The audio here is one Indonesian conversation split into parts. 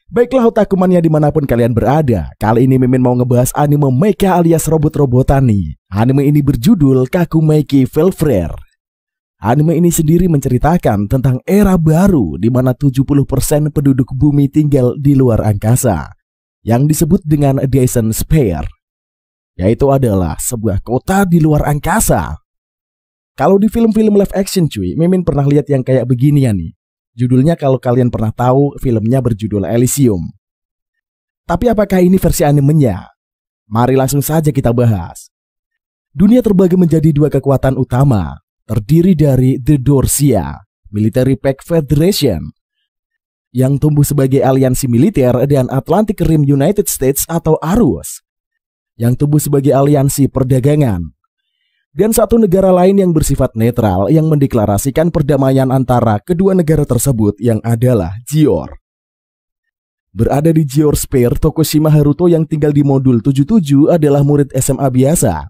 Baiklah otakumania dimanapun kalian berada, kali ini Mimin mau ngebahas anime mecha alias robot-robotan nih. Anime ini berjudul Kakumeiki Valkyrie. Anime ini sendiri menceritakan tentang era baru di mana 70% penduduk bumi tinggal di luar angkasa, yang disebut dengan Dyson Sphere, yaitu adalah sebuah kota di luar angkasa. Kalau di film-film live action cuy, Mimin pernah lihat yang kayak beginian nih. Judulnya kalau kalian pernah tahu, filmnya berjudul Elysium. Tapi apakah ini versi animenya? Mari langsung saja kita bahas. Dunia terbagi menjadi dua kekuatan utama, terdiri dari The Dorsia, Military Pact Federation, yang tumbuh sebagai aliansi militer, dan Atlantic Rim United States atau ARUS, yang tumbuh sebagai aliansi perdagangan. Dan satu negara lain yang bersifat netral yang mendeklarasikan perdamaian antara kedua negara tersebut yang adalah Gior. Berada di Gior Sphere, Tokushima Haruto yang tinggal di modul 77 adalah murid SMA biasa.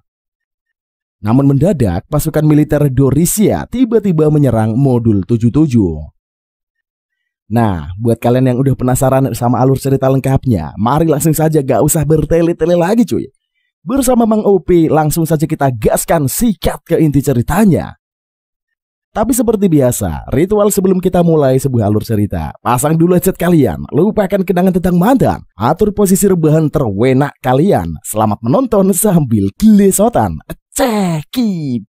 Namun mendadak pasukan militer Dorisia tiba-tiba menyerang modul 77. Nah, buat kalian yang udah penasaran sama alur cerita lengkapnya, mari langsung saja gak usah bertele-tele lagi cuy. Bersama Mang OP, langsung saja kita gaskan sikat ke inti ceritanya. Tapi seperti biasa, ritual sebelum kita mulai sebuah alur cerita, pasang dulu headset kalian, lupakan kenangan tentang mantan, atur posisi rebahan terwenak kalian. Selamat menonton sambil gelesotan. Ceki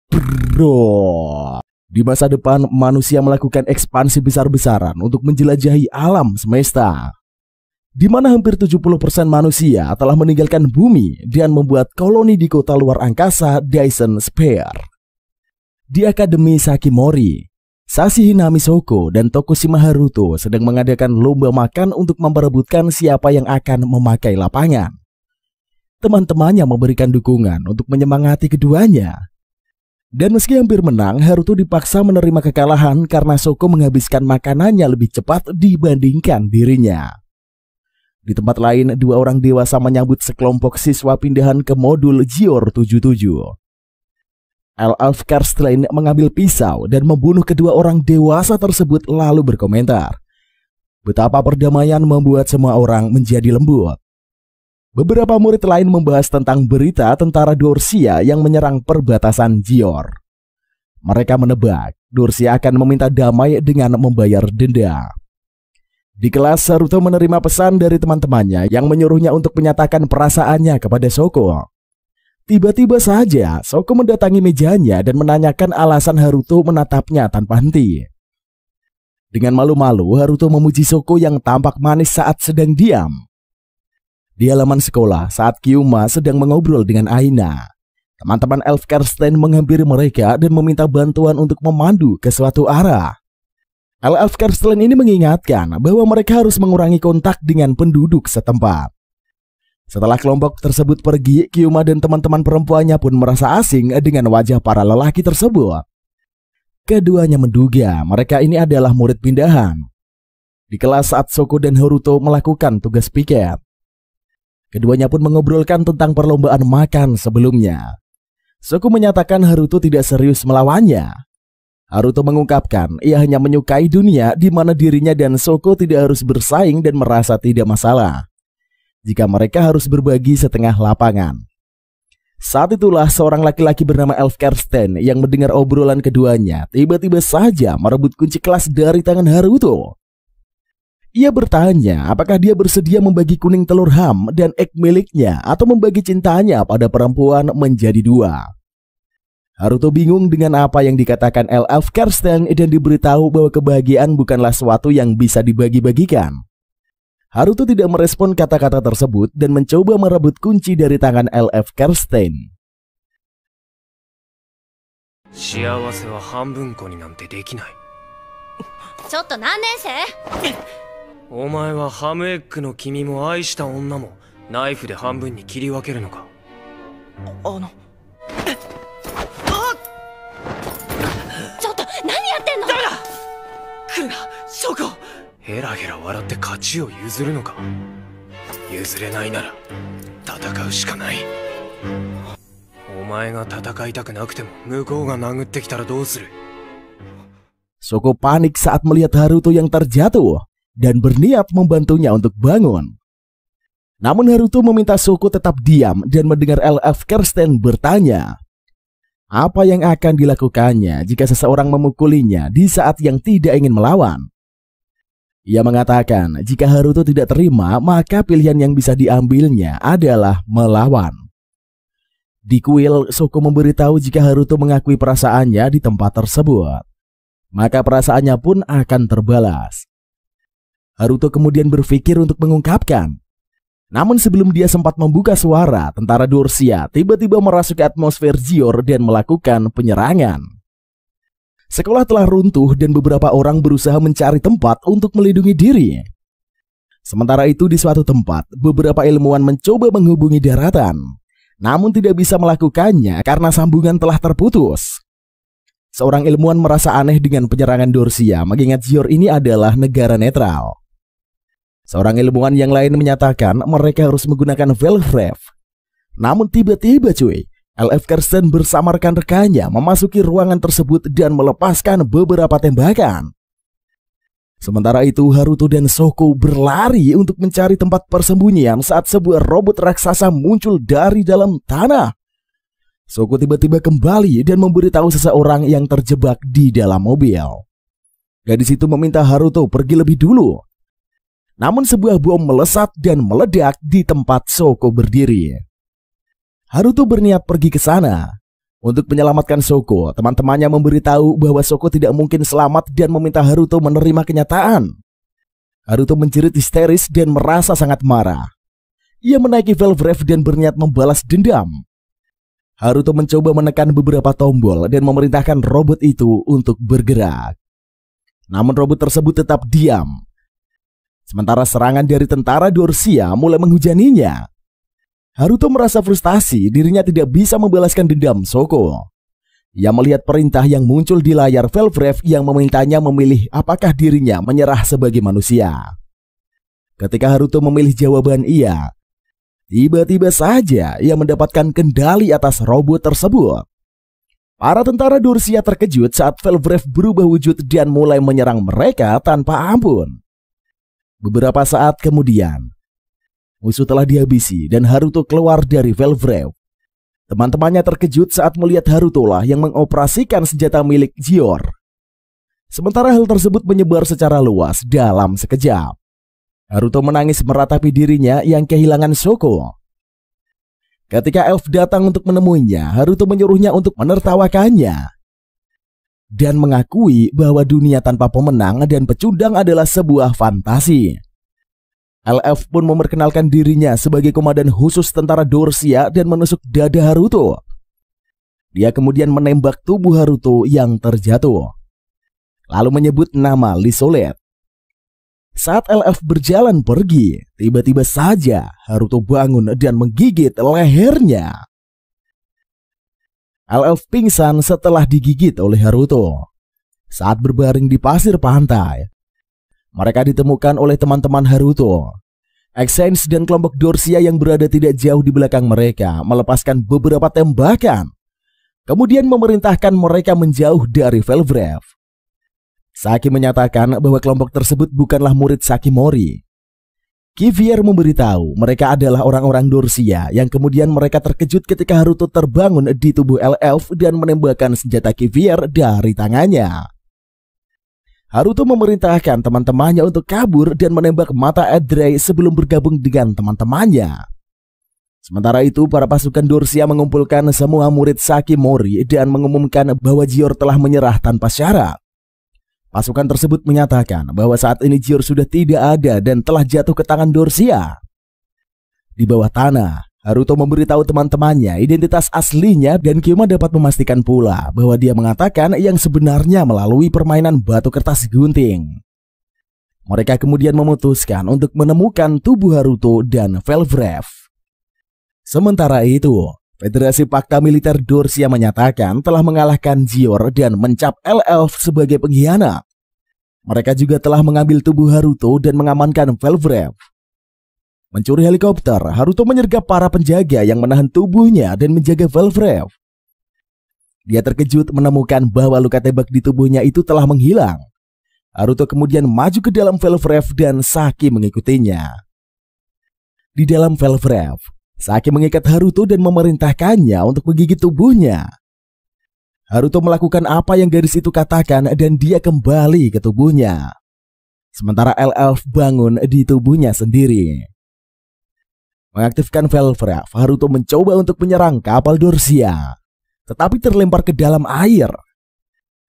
bro. Di masa depan, manusia melakukan ekspansi besar-besaran untuk menjelajahi alam semesta, di mana hampir 70% manusia telah meninggalkan bumi dan membuat koloni di kota luar angkasa Dyson Sphere. Di Akademi Sakimori, Sashi Hinami Shoko dan Tokushima Haruto sedang mengadakan lomba makan untuk memperebutkan siapa yang akan memakai lapangan. Teman-temannya memberikan dukungan untuk menyemangati keduanya. Dan meski hampir menang, Haruto dipaksa menerima kekalahan karena Shoko menghabiskan makanannya lebih cepat dibandingkan dirinya. Di tempat lain, dua orang dewasa menyambut sekelompok siswa pindahan ke modul Gior 77. Elf Karstein mengambil pisau dan membunuh kedua orang dewasa tersebut lalu berkomentar betapa perdamaian membuat semua orang menjadi lembut. Beberapa murid lain membahas tentang berita tentara Dorsia yang menyerang perbatasan Gior. Mereka menebak Dorsia akan meminta damai dengan membayar denda. Di kelas, Haruto menerima pesan dari teman-temannya yang menyuruhnya untuk menyatakan perasaannya kepada Shoko. Tiba-tiba saja, Shoko mendatangi mejanya dan menanyakan alasan Haruto menatapnya tanpa henti. Dengan malu-malu, Haruto memuji Shoko yang tampak manis saat sedang diam. Di halaman sekolah, saat Kyuma sedang mengobrol dengan Aina, teman-teman Elf Karstein menghampiri mereka dan meminta bantuan untuk memandu ke suatu arah. Elf Karstein ini mengingatkan bahwa mereka harus mengurangi kontak dengan penduduk setempat. Setelah kelompok tersebut pergi, Kyuma dan teman-teman perempuannya pun merasa asing dengan wajah para lelaki tersebut. Keduanya menduga mereka ini adalah murid pindahan. Di kelas saat Shoko dan Haruto melakukan tugas piket, keduanya pun mengobrolkan tentang perlombaan makan sebelumnya. Shoko menyatakan Haruto tidak serius melawannya. Haruto mengungkapkan ia hanya menyukai dunia di mana dirinya dan Shoko tidak harus bersaing dan merasa tidak masalah jika mereka harus berbagi setengah lapangan. Saat itulah seorang laki-laki bernama Elf Karstein yang mendengar obrolan keduanya tiba-tiba saja merebut kunci kelas dari tangan Haruto. Ia bertanya apakah dia bersedia membagi kuning telur ham dan egg miliknya atau membagi cintanya pada perempuan menjadi dua. Haruto bingung dengan apa yang dikatakan Elf Karstein dan diberitahu bahwa kebahagiaan bukanlah sesuatu yang bisa dibagi-bagikan. Haruto tidak merespon kata-kata tersebut dan mencoba merebut kunci dari tangan Elf Karstein. 幸せは半分こになんてできない。ちょっと何年生？お前はハムエッグの君も愛した女もナイフで半分に切り分けるのか？ちょっと何やってんの？ダメだ！来るな、ショコ！ヘラヘラ笑って勝ちを譲るのか？譲れないなら戦うしかない。お前が戦いたくなくても向こうが殴ってきたらどうする？ Shoko panik saat melihat Haruto yang terjatuh. dan berniat membantunya untuk bangun. Namun Haruto meminta Shoko tetap diam dan mendengar LF Kirsten bertanya, apa yang akan dilakukannya jika seseorang memukulinya di saat yang tidak ingin melawan. Ia mengatakan jika Haruto tidak terima, maka pilihan yang bisa diambilnya adalah melawan. Di kuil, Shoko memberitahu jika Haruto mengakui perasaannya di tempat tersebut, maka perasaannya pun akan terbalas. Haruto kemudian berpikir untuk mengungkapkan. Namun sebelum dia sempat membuka suara, tentara Dorsia tiba-tiba merasuki atmosfer Gior dan melakukan penyerangan. Sekolah telah runtuh dan beberapa orang berusaha mencari tempat untuk melindungi diri. Sementara itu di suatu tempat, beberapa ilmuwan mencoba menghubungi daratan, namun tidak bisa melakukannya karena sambungan telah terputus. Seorang ilmuwan merasa aneh dengan penyerangan Dorsia, mengingat Gior ini adalah negara netral. Seorang ilmuwan yang lain menyatakan mereka harus menggunakan Velvref. Namun tiba-tiba LF Kirsten bersama rekan-rekannya memasuki ruangan tersebut dan melepaskan beberapa tembakan. Sementara itu Haruto dan Shoko berlari untuk mencari tempat persembunyian saat sebuah robot raksasa muncul dari dalam tanah. Shoko tiba-tiba kembali dan memberitahu seseorang yang terjebak di dalam mobil. Gadis itu meminta Haruto pergi lebih dulu. Namun sebuah bom melesat dan meledak di tempat Shoko berdiri. Haruto berniat pergi ke sana. Untuk menyelamatkan Shoko, teman-temannya memberitahu bahwa Shoko tidak mungkin selamat dan meminta Haruto menerima kenyataan. Haruto menjerit histeris dan merasa sangat marah. Ia menaiki Velvref dan berniat membalas dendam. Haruto mencoba menekan beberapa tombol dan memerintahkan robot itu untuk bergerak. Namun robot tersebut tetap diam. Sementara serangan dari tentara Dorsia mulai menghujaninya. Haruto merasa frustasi dirinya tidak bisa membalaskan dendam Shoko. Ia melihat perintah yang muncul di layar Velvref yang memintanya memilih apakah dirinya menyerah sebagai manusia. Ketika Haruto memilih jawaban iya, tiba-tiba saja ia mendapatkan kendali atas robot tersebut. Para tentara Dorsia terkejut saat Velvref berubah wujud dan mulai menyerang mereka tanpa ampun. Beberapa saat kemudian, musuh telah dihabisi dan Haruto keluar dari Velvref. Teman-temannya terkejut saat melihat Haruto lah yang mengoperasikan senjata milik Gior. Sementara hal tersebut menyebar secara luas dalam sekejap. Haruto menangis meratapi dirinya yang kehilangan Shoko. Ketika elf datang untuk menemuinya, Haruto menyuruhnya untuk menertawakannya dan mengakui bahwa dunia tanpa pemenang dan pecundang adalah sebuah fantasi. LF pun memperkenalkan dirinya sebagai komandan khusus tentara Dorsia dan menusuk dada Haruto. Dia kemudian menembak tubuh Haruto yang terjatuh, lalu menyebut nama Lisolet. Saat LF berjalan pergi, tiba-tiba saja Haruto bangun dan menggigit lehernya. LF pingsan setelah digigit oleh Haruto. Saat berbaring di pasir pantai, mereka ditemukan oleh teman-teman Haruto. Exens dan kelompok Dorsia yang berada tidak jauh di belakang mereka melepaskan beberapa tembakan, kemudian memerintahkan mereka menjauh dari Velvref. Saki menyatakan bahwa kelompok tersebut bukanlah murid Sakimori. Kivier memberitahu mereka adalah orang-orang Dorsia yang kemudian mereka terkejut ketika Haruto terbangun di tubuh LF dan menembakkan senjata Kivier dari tangannya. Haruto memerintahkan teman-temannya untuk kabur dan menembak mata Edrei sebelum bergabung dengan teman-temannya. Sementara itu, para pasukan Dorsia mengumpulkan semua murid Sakimori dan mengumumkan bahwa Gior telah menyerah tanpa syarat. Pasukan tersebut menyatakan bahwa saat ini Gior sudah tidak ada dan telah jatuh ke tangan Dorsia. Di bawah tanah, Haruto memberitahu teman-temannya identitas aslinya dan Kyoma dapat memastikan pula bahwa dia mengatakan yang sebenarnya melalui permainan batu kertas gunting. Mereka kemudian memutuskan untuk menemukan tubuh Haruto dan Velvref. Sementara itu, Federasi Fakta Militer Dorsia menyatakan telah mengalahkan Gior dan mencap LF sebagai pengkhianat. Mereka juga telah mengambil tubuh Haruto dan mengamankan Velvref. Mencuri helikopter, Haruto menyergap para penjaga yang menahan tubuhnya dan menjaga Velvref. Dia terkejut menemukan bahwa luka tembak di tubuhnya itu telah menghilang. Haruto kemudian maju ke dalam Velve Rev dan Saki mengikutinya. Di dalam Velve Rev, Saki mengikat Haruto dan memerintahkannya untuk menggigit tubuhnya. Haruto melakukan apa yang gadis itu katakan dan dia kembali ke tubuhnya. Sementara Elf bangun di tubuhnya sendiri. Mengaktifkan Velve Rev, Haruto mencoba untuk menyerang kapal Dorsia, tetapi terlempar ke dalam air.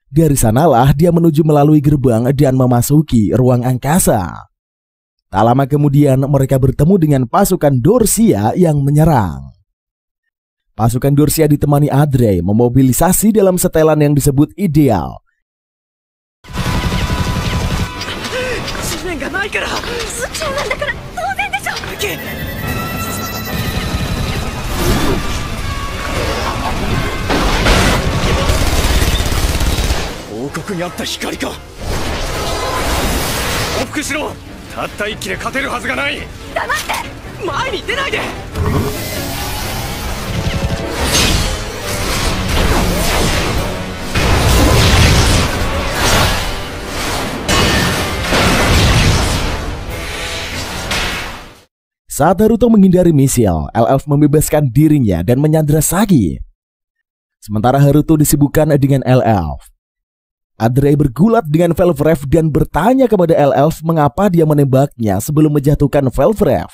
Dari sanalah dia menuju melalui gerbang dan memasuki ruang angkasa. Tak lama kemudian mereka bertemu dengan pasukan Dorsia yang menyerang. Pasukan Dorsia ditemani Adrey memobilisasi dalam setelan yang disebut ideal. Saat Haruto menghindari misil, Elf membebaskan dirinya dan menyandra Saki. Sementara Haruto disibukkan dengan Elf. Adrey bergulat dengan Velve Rev dan bertanya kepada Elf mengapa dia menembaknya sebelum menjatuhkan Velve Rev.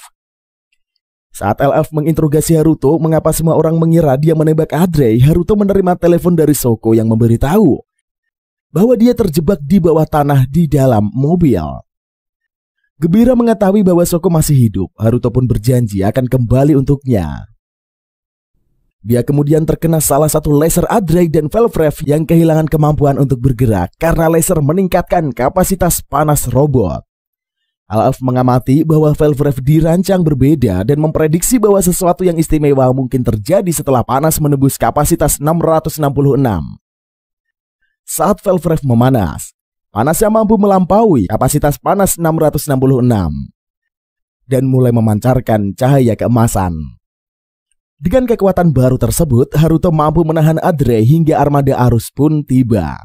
Saat Elf menginterogasi Haruto mengapa semua orang mengira dia menembak Adrey, Haruto menerima telepon dari Shoko yang memberitahu bahwa dia terjebak di bawah tanah di dalam mobil. Gembira mengetahui bahwa Shoko masih hidup, Haruto pun berjanji akan kembali untuknya. Dia kemudian terkena salah satu laser Adrey dan Velve Rev yang kehilangan kemampuan untuk bergerak karena laser meningkatkan kapasitas panas robot. Elf mengamati bahwa Velve Rev dirancang berbeda dan memprediksi bahwa sesuatu yang istimewa mungkin terjadi setelah panas menembus kapasitas 666. Saat Velve Rev memanas, panasnya mampu melampaui kapasitas panas 666 dan mulai memancarkan cahaya keemasan. Dengan kekuatan baru tersebut, Haruto mampu menahan Adrey hingga armada arus pun tiba.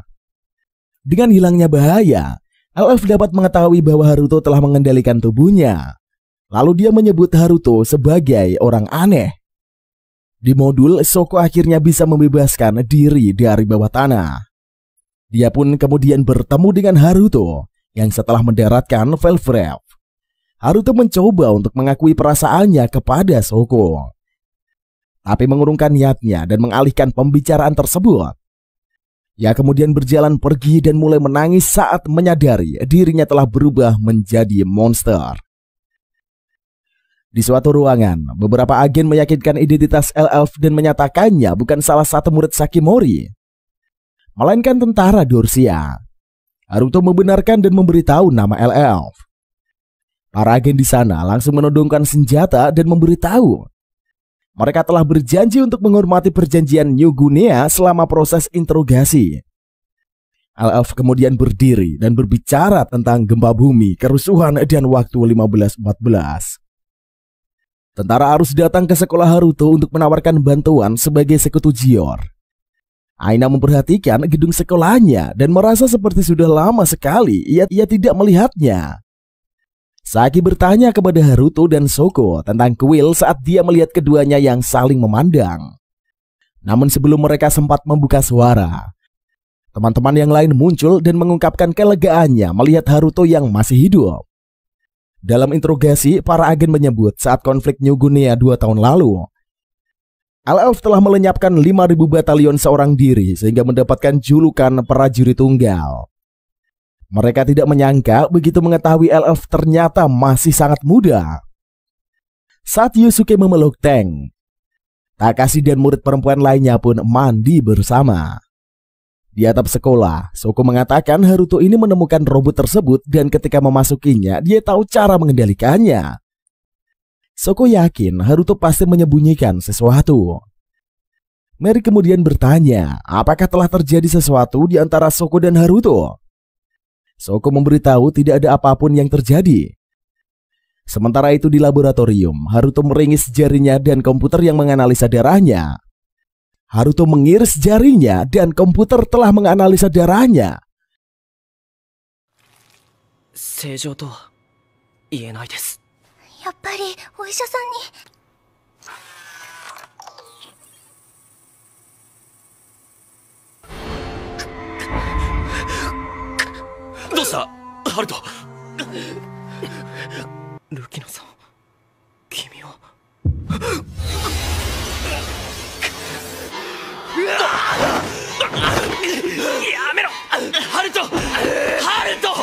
Dengan hilangnya bahaya, Elf dapat mengetahui bahwa Haruto telah mengendalikan tubuhnya. Lalu dia menyebut Haruto sebagai orang aneh. Di modul, Shoko akhirnya bisa membebaskan diri dari bawah tanah. Dia pun kemudian bertemu dengan Haruto yang setelah mendaratkan Velve Rev. Haruto mencoba untuk mengakui perasaannya kepada Shoko, tapi mengurungkan niatnya dan mengalihkan pembicaraan tersebut. Ia kemudian berjalan pergi dan mulai menangis saat menyadari dirinya telah berubah menjadi monster. Di suatu ruangan, beberapa agen meyakinkan identitas Elf dan menyatakannya bukan salah satu murid Sakimori, melainkan tentara Dorsia. Haruto membenarkan dan memberitahu nama Elf. Para agen di sana langsung menodongkan senjata dan memberitahu mereka telah berjanji untuk menghormati perjanjian New Guinea selama proses interogasi. Elf kemudian berdiri dan berbicara tentang gempa bumi, kerusuhan, dan waktu 1514. Tentara harus datang ke sekolah Haruto untuk menawarkan bantuan sebagai sekutu Jior. Aina memperhatikan gedung sekolahnya dan merasa seperti sudah lama sekali ia tidak melihatnya. Saki bertanya kepada Haruto dan Shoko tentang kuil saat dia melihat keduanya yang saling memandang. Namun sebelum mereka sempat membuka suara, teman-teman yang lain muncul dan mengungkapkan kelegaannya melihat Haruto yang masih hidup. Dalam interogasi, para agen menyebut saat konflik New Guinea 2 tahun lalu, Elf telah melenyapkan 5.000 batalion seorang diri sehingga mendapatkan julukan prajurit tunggal. Mereka tidak menyangka begitu mengetahui Elf ternyata masih sangat muda. Saat Yusuke memeluk Tank, Takashi dan murid perempuan lainnya pun mandi bersama. Di atap sekolah, Shoko mengatakan Haruto ini menemukan robot tersebut dan ketika memasukinya, dia tahu cara mengendalikannya. Shoko yakin Haruto pasti menyembunyikan sesuatu. Mary kemudian bertanya, apakah telah terjadi sesuatu di antara Shoko dan Haruto? Shoko memberitahu tidak ada apapun yang terjadi. Sementara itu di laboratorium, Haruto meringis jarinya dan komputer yang menganalisa darahnya. Haruto mengiris jarinya dan komputer telah menganalisa darahnya. 正常とは言えないです。やっぱりお医者さんに。どうしたハルト。ルキナさん、君は。やめろハルト、ハルト。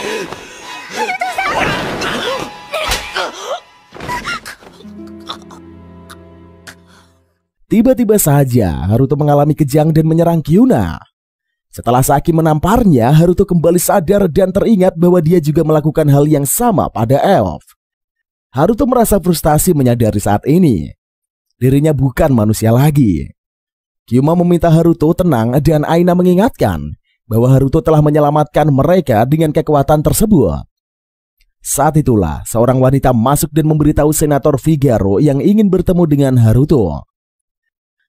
Tiba-tiba saja Haruto mengalami kejang dan menyerang Kyuna. Setelah Saki menamparnya, Haruto kembali sadar dan teringat bahwa dia juga melakukan hal yang sama pada Elf. Haruto merasa frustasi menyadari saat ini dirinya bukan manusia lagi. Kyuma meminta Haruto tenang dan Aina mengingatkan bahwa Haruto telah menyelamatkan mereka dengan kekuatan tersebut. Saat itulah seorang wanita masuk dan memberitahu Senator Figaro yang ingin bertemu dengan Haruto.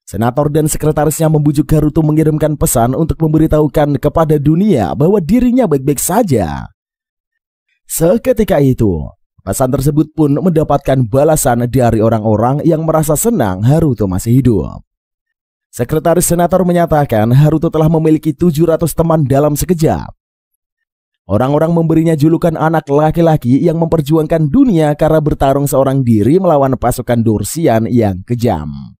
Senator dan sekretarisnya membujuk Haruto mengirimkan pesan untuk memberitahukan kepada dunia bahwa dirinya baik-baik saja. Seketika itu, pesan tersebut pun mendapatkan balasan dari orang-orang yang merasa senang Haruto masih hidup. Sekretaris Senator menyatakan Haruto telah memiliki 700 teman dalam sekejap. Orang-orang memberinya julukan anak laki-laki yang memperjuangkan dunia karena bertarung seorang diri melawan pasukan Dorsian yang kejam.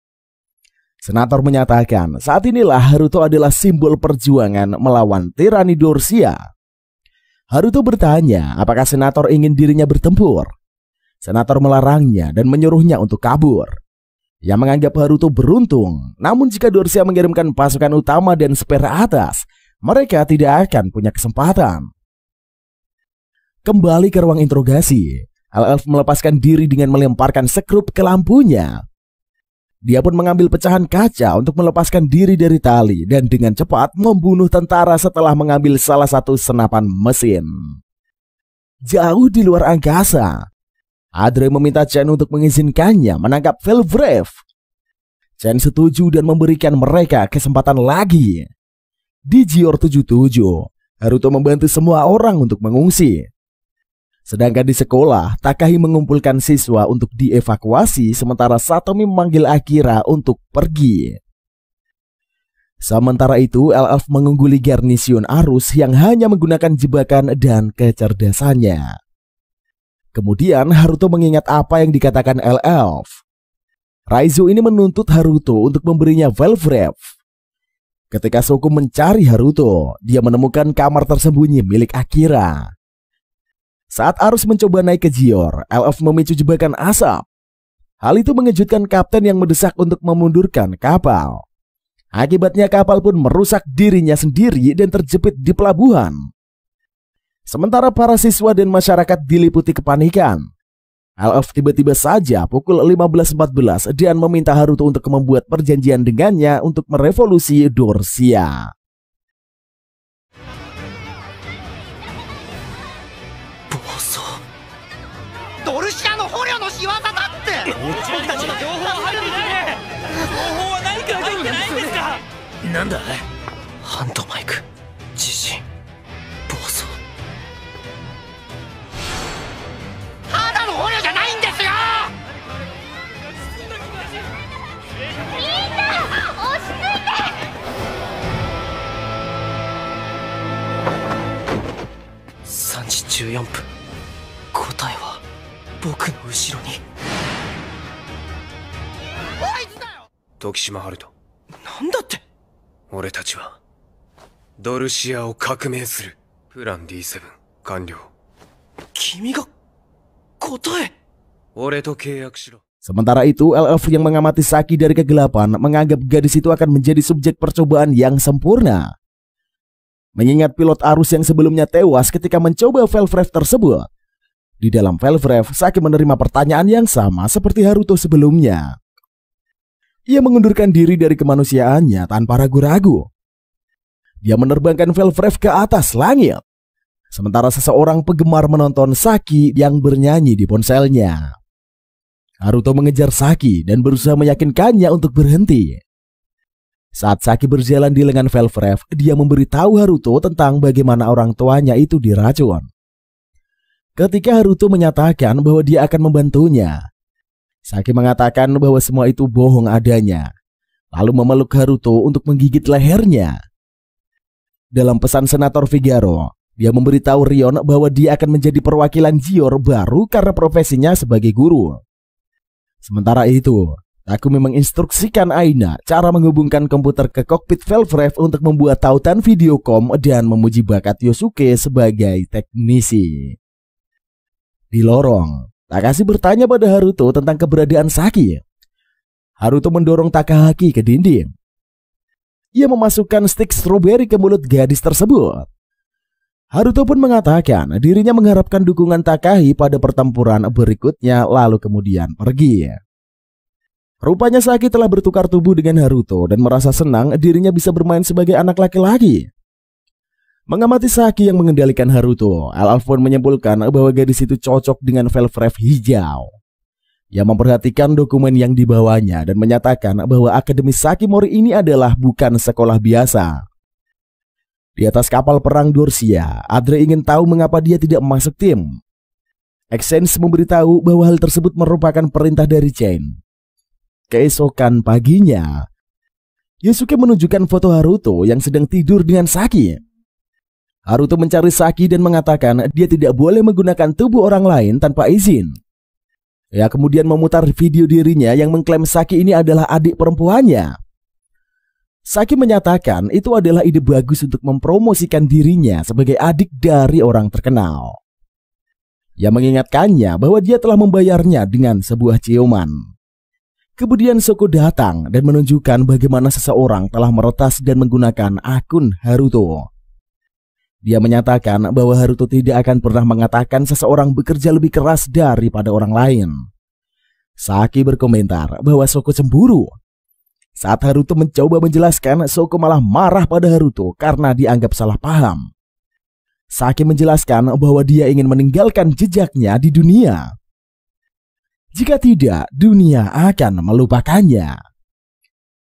Senator menyatakan saat inilah Haruto adalah simbol perjuangan melawan tirani Dorsia. Haruto bertanya apakah Senator ingin dirinya bertempur. Senator melarangnya dan menyuruhnya untuk kabur. Ia menganggap Haruto beruntung, namun jika Dorsia mengirimkan pasukan utama dan spare atas, mereka tidak akan punya kesempatan. Kembali ke ruang interogasi, Elf melepaskan diri dengan melemparkan sekrup ke lampunya. Dia pun mengambil pecahan kaca untuk melepaskan diri dari tali dan dengan cepat membunuh tentara setelah mengambil salah satu senapan mesin. Jauh di luar angkasa, Adre meminta Chen untuk mengizinkannya menangkap Velvrev. Chen setuju dan memberikan mereka kesempatan lagi. Di Gior 77, Haruto membantu semua orang untuk mengungsi. Sedangkan di sekolah, Takahi mengumpulkan siswa untuk dievakuasi sementara Satomi memanggil Akira untuk pergi. Sementara itu, Elf mengungguli garnision Arus yang hanya menggunakan jebakan dan kecerdasannya. Kemudian Haruto mengingat apa yang dikatakan Elf. Raizo ini menuntut Haruto untuk memberinya Velvrev. Ketika Shoko mencari Haruto, dia menemukan kamar tersembunyi milik Akira. Saat Arus mencoba naik ke Gior, Elf memicu jebakan asap. Hal itu mengejutkan kapten yang mendesak untuk memundurkan kapal. Akibatnya kapal pun merusak dirinya sendiri dan terjepit di pelabuhan. Sementara para siswa dan masyarakat diliputi kepanikan. Elf tiba-tiba saja pukul 15.14 dan meminta Haruto untuk membuat perjanjian dengannya untuk merevolusi Dorsia. Tokishima Haruto、なんだって。俺たちはドルシアを革命する。プラン D7 完了。君が答え。俺と契約しろ。Sementara itu, Elf yang mengamati Saki dari kegelapan menganggap gadis itu akan menjadi subjek percobaan yang sempurna. Mengingat pilot Arus yang sebelumnya tewas ketika mencoba Velvrev tersebut. Di dalam Velvrev, Saki menerima pertanyaan yang sama seperti Haruto sebelumnya. Ia mengundurkan diri dari kemanusiaannya tanpa ragu-ragu. Dia menerbangkan Velvrev ke atas langit. Sementara seseorang penggemar menonton Saki yang bernyanyi di ponselnya. Haruto mengejar Saki dan berusaha meyakinkannya untuk berhenti. Saat Saki berjalan di lengan Velvrev, dia memberitahu Haruto tentang bagaimana orang tuanya itu diracun. ketika Haruto menyatakan bahwa dia akan membantunya. Saki mengatakan bahwa semua itu bohong adanya, lalu memeluk Haruto untuk menggigit lehernya. Dalam pesan Senator Figaro, dia memberitahu Rion bahwa dia akan menjadi perwakilan Gior baru karena profesinya sebagai guru. Sementara itu, Takumi menginstruksikan Aina cara menghubungkan komputer ke kokpit Velvref untuk membuat tautan videocom dan memuji bakat Yosuke sebagai teknisi. Di lorong, Takashi bertanya pada Haruto tentang keberadaan Saki. Haruto mendorong Takahaki ke dinding. Ia memasukkan stik stroberi ke mulut gadis tersebut. Haruto pun mengatakan dirinya mengharapkan dukungan Takahi pada pertempuran berikutnya, lalu kemudian pergi. Rupanya Saki telah bertukar tubuh dengan Haruto dan merasa senang dirinya bisa bermain sebagai anak laki-laki. Mengamati Saki yang mengendalikan Haruto, Elf pun menyimpulkan bahwa gadis itu cocok dengan Velvref hijau. Ia memperhatikan dokumen yang dibawanya dan menyatakan bahwa Akademi Saki Mori ini adalah bukan sekolah biasa. Di atas kapal perang Dorsia, Adre ingin tahu mengapa dia tidak masuk tim. Exens memberitahu bahwa hal tersebut merupakan perintah dari Chain. Keesokan paginya, Yosuke menunjukkan foto Haruto yang sedang tidur dengan Saki. Haruto mencari Saki dan mengatakan dia tidak boleh menggunakan tubuh orang lain tanpa izin. Ia kemudian memutar video dirinya yang mengklaim Saki ini adalah adik perempuannya. Saki menyatakan itu adalah ide bagus untuk mempromosikan dirinya sebagai adik dari orang terkenal. Ia mengingatkannya bahwa dia telah membayarnya dengan sebuah ciuman. Kemudian Shoko datang dan menunjukkan bagaimana seseorang telah meretas dan menggunakan akun Haruto. Dia menyatakan bahwa Haruto tidak akan pernah mengatakan seseorang bekerja lebih keras daripada orang lain. Saki berkomentar bahwa Shoko cemburu. Saat Haruto mencoba menjelaskan, Shoko malah marah pada Haruto karena dianggap salah paham. Saki menjelaskan bahwa dia ingin meninggalkan jejaknya di dunia. Jika tidak, dunia akan melupakannya.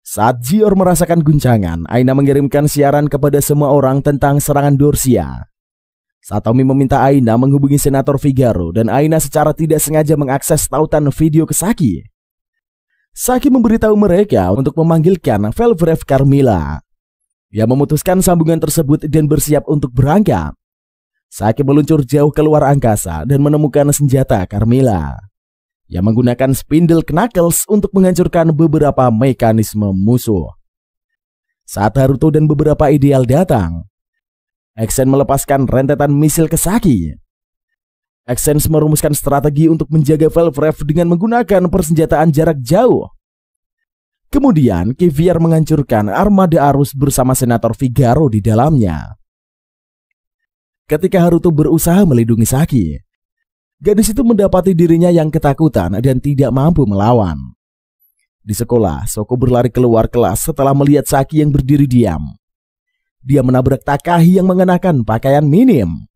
Saat Gior merasakan guncangan, Aina mengirimkan siaran kepada semua orang tentang serangan Dorsia. Satomi meminta Aina menghubungi Senator Figaro dan Aina secara tidak sengaja mengakses tautan video ke Saki. Saki memberitahu mereka untuk memanggilkan Velvref Carmilla. Ia memutuskan sambungan tersebut dan bersiap untuk berangkat. Saki meluncur jauh keluar angkasa dan menemukan senjata Carmilla. Ia menggunakan spindle knuckles untuk menghancurkan beberapa mekanisme musuh. Saat Haruto dan beberapa ideal datang, Exen melepaskan rentetan misil ke Saki. Exen merumuskan strategi untuk menjaga Velvref dengan menggunakan persenjataan jarak jauh. Kemudian Kiviar menghancurkan armada arus bersama Senator Figaro di dalamnya. Ketika Haruto berusaha melindungi Saki, gadis itu mendapati dirinya yang ketakutan dan tidak mampu melawan. Di sekolah, Shoko berlari keluar kelas setelah melihat Saki yang berdiri diam. Dia menabrak Takahi yang mengenakan pakaian minim.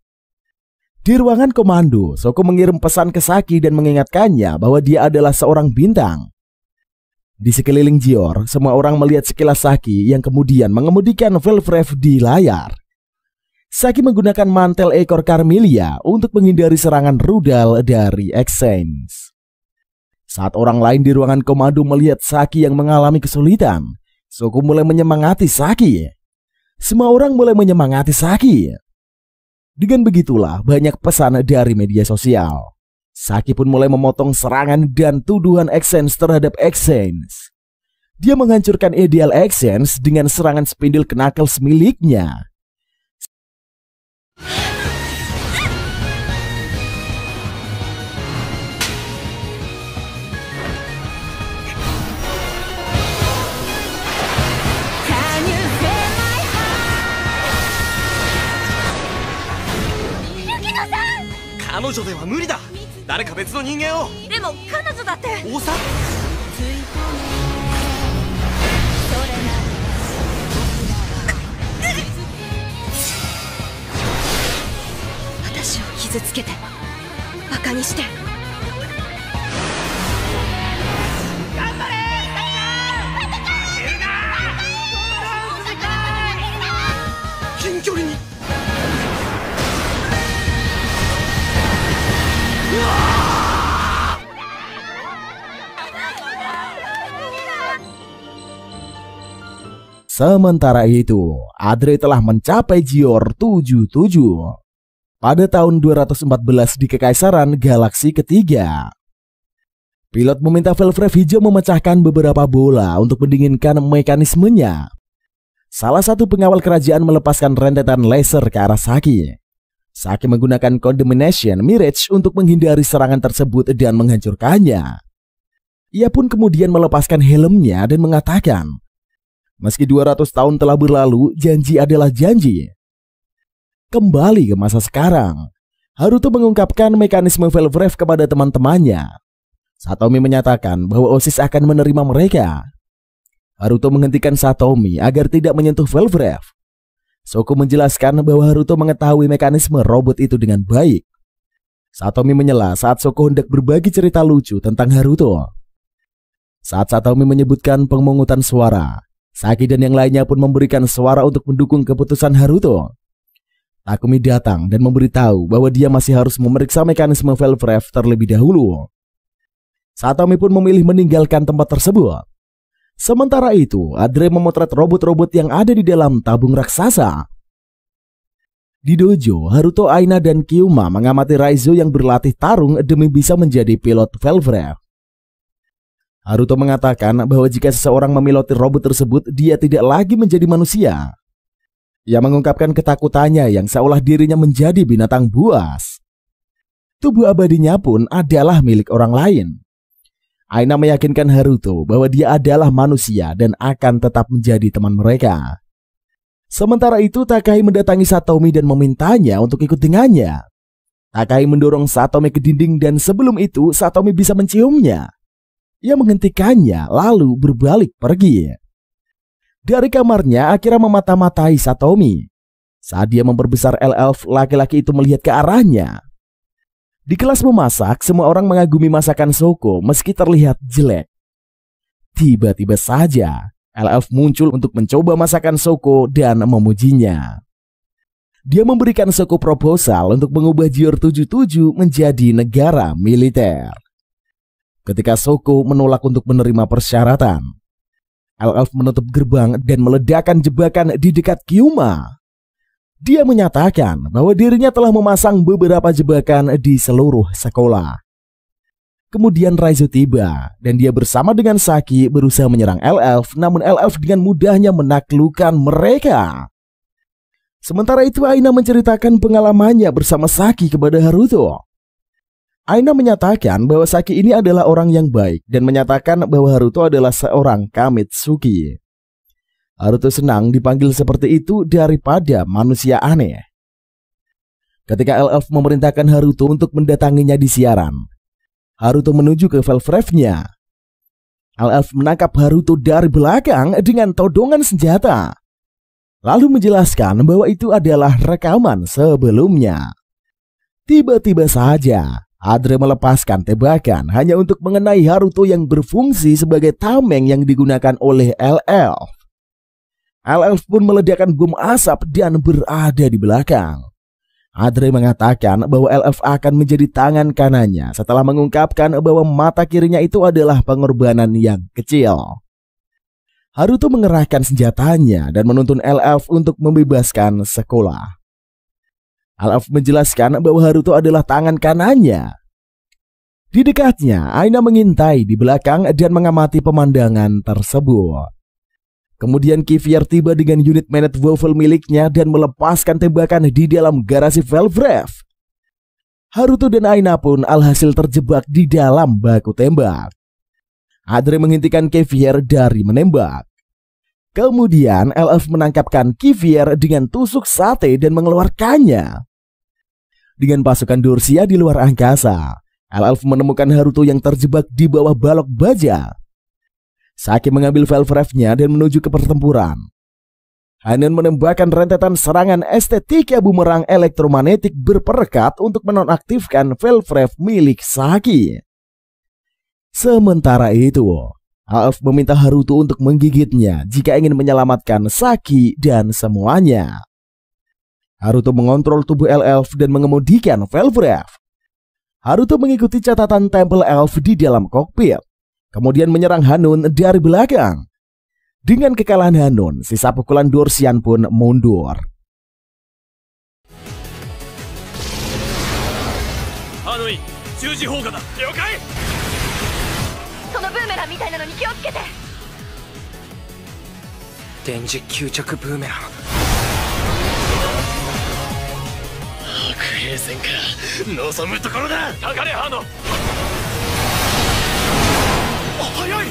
Di ruangan komando, Shoko mengirim pesan ke Saki dan mengingatkannya bahwa dia adalah seorang bintang. Di sekeliling Gior, semua orang melihat sekilas Saki yang kemudian mengemudikan Velvref di layar. Saki menggunakan mantel ekor Carmilla untuk menghindari serangan rudal dari Exens. Saat orang lain di ruangan komando melihat Saki yang mengalami kesulitan, Shoko mulai menyemangati Saki. Semua orang mulai menyemangati Saki. Dengan begitulah banyak pesan dari media sosial. Saki pun mulai memotong serangan dan tuduhan Exens terhadap Exens. Dia menghancurkan ideal Exens dengan serangan spindle knuckles miliknya.彼女では無理だ。誰か別の人間を。でも彼女だって。大沢。私を傷つけてバカにして。頑張れ。近距離に。Sementara itu, Adre telah mencapai Gior 77 pada tahun 214 di Kekaisaran Galaksi ketiga. Pilot meminta Velvref hijau memecahkan beberapa bola untuk mendinginkan mekanismenya. Salah satu pengawal kerajaan melepaskan rentetan laser ke arah Saki. Saki menggunakan Condemnation Mirage untuk menghindari serangan tersebut dan menghancurkannya. Ia pun kemudian melepaskan helmnya dan mengatakan, meski 200 tahun telah berlalu, janji adalah janji. Kembali ke masa sekarang, Haruto mengungkapkan mekanisme Velvref kepada teman-temannya. Satomi menyatakan bahwa OSIS akan menerima mereka. Haruto menghentikan Satomi agar tidak menyentuh Velvref. Shoko menjelaskan bahwa Haruto mengetahui mekanisme robot itu dengan baik. Satomi menyela saat Shoko hendak berbagi cerita lucu tentang Haruto. Saat Satomi menyebutkan pemungutan suara, Saki dan yang lainnya pun memberikan suara untuk mendukung keputusan Haruto. Takumi datang dan memberitahu bahwa dia masih harus memeriksa mekanisme Velvref terlebih dahulu. Satomi pun memilih meninggalkan tempat tersebut. Sementara itu, Adre memotret robot-robot yang ada di dalam tabung raksasa. Di dojo, Haruto, Aina, dan Kyuma mengamati Raizo yang berlatih tarung demi bisa menjadi pilot Velvref. Haruto mengatakan bahwa jika seseorang memiloti robot tersebut, dia tidak lagi menjadi manusia. Ia mengungkapkan ketakutannya yang seolah dirinya menjadi binatang buas. Tubuh abadinya pun adalah milik orang lain. Aina meyakinkan Haruto bahwa dia adalah manusia dan akan tetap menjadi teman mereka. Sementara itu, Takai mendatangi Satomi dan memintanya untuk ikut dengannya. Takai mendorong Satomi ke dinding dan sebelum itu Satomi bisa menciumnya. Ia menghentikannya lalu berbalik pergi. Dari kamarnya, Akira memata-matai Satomi. Saat dia memperbesar L-Elf, laki-laki itu melihat ke arahnya. Di kelas memasak, semua orang mengagumi masakan Shoko meski terlihat jelek. Tiba-tiba saja, L-Elf muncul untuk mencoba masakan Shoko dan memujinya. Dia memberikan Shoko proposal untuk mengubah Gior 77 menjadi negara militer. Ketika Shoko menolak untuk menerima persyaratan, L-Elf menutup gerbang dan meledakkan jebakan di dekat Kyuma. Dia menyatakan bahwa dirinya telah memasang beberapa jebakan di seluruh sekolah. Kemudian Raizo tiba dan dia bersama dengan Saki berusaha menyerang L-Elf, namun L-Elf dengan mudahnya menaklukkan mereka. Sementara itu Aina menceritakan pengalamannya bersama Saki kepada Haruto. Aina menyatakan bahwa Saki ini adalah orang yang baik dan menyatakan bahwa Haruto adalah seorang Kamitsuki. Haruto senang dipanggil seperti itu daripada manusia aneh. Ketika L-Elf memerintahkan Haruto untuk mendatanginya di siaran, Haruto menuju ke Velvref-nya. L-Elf menangkap Haruto dari belakang dengan todongan senjata, lalu menjelaskan bahwa itu adalah rekaman sebelumnya. Tiba-tiba saja, Adre melepaskan tembakan hanya untuk mengenai Haruto yang berfungsi sebagai tameng yang digunakan oleh L-Elf. L-Elf pun meledakkan bom asap dan berada di belakang. Adre mengatakan bahwa L-Elf akan menjadi tangan kanannya setelah mengungkapkan bahwa mata kirinya itu adalah pengorbanan yang kecil. Haruto mengerahkan senjatanya dan menuntun L-Elf untuk membebaskan sekolah. L-Elf menjelaskan bahwa Haruto adalah tangan kanannya. Di dekatnya, Aina mengintai di belakang dan mengamati pemandangan tersebut. Kemudian Kivier tiba dengan unit Manet Waffle miliknya dan melepaskan tembakan di dalam garasi Velvref. Haruto dan Aina pun alhasil terjebak di dalam baku tembak. Adre menghentikan Kivier dari menembak. Kemudian L-Elf menangkapkan Kivier dengan tusuk sate dan mengeluarkannya. Dengan pasukan Dorsia di luar angkasa, L-Elf menemukan Haruto yang terjebak di bawah balok baja. Saki mengambil Velvref-nya dan menuju ke pertempuran. Hanen menembakkan rentetan serangan estetika bumerang elektromagnetik berperekat untuk menonaktifkan Velvref milik Saki. Sementara itu, L-Elf meminta Haruto untuk menggigitnya jika ingin menyelamatkan Saki dan semuanya. Haruto mengontrol tubuh L-Elf dan mengemudikan Velvref. Haruto mengikuti catatan Temple Elf di dalam kokpit, kemudian menyerang Hanun dari belakang. Dengan kekalahan Hanon, sisa pukulan Dorsian pun mundur. Hanoi, 十字砲火だ。了解。そのブーメランみたいなのに気をつけて。電磁吸着ブーメラン。白兵戦か。望むところだ。かかれハノ。早い。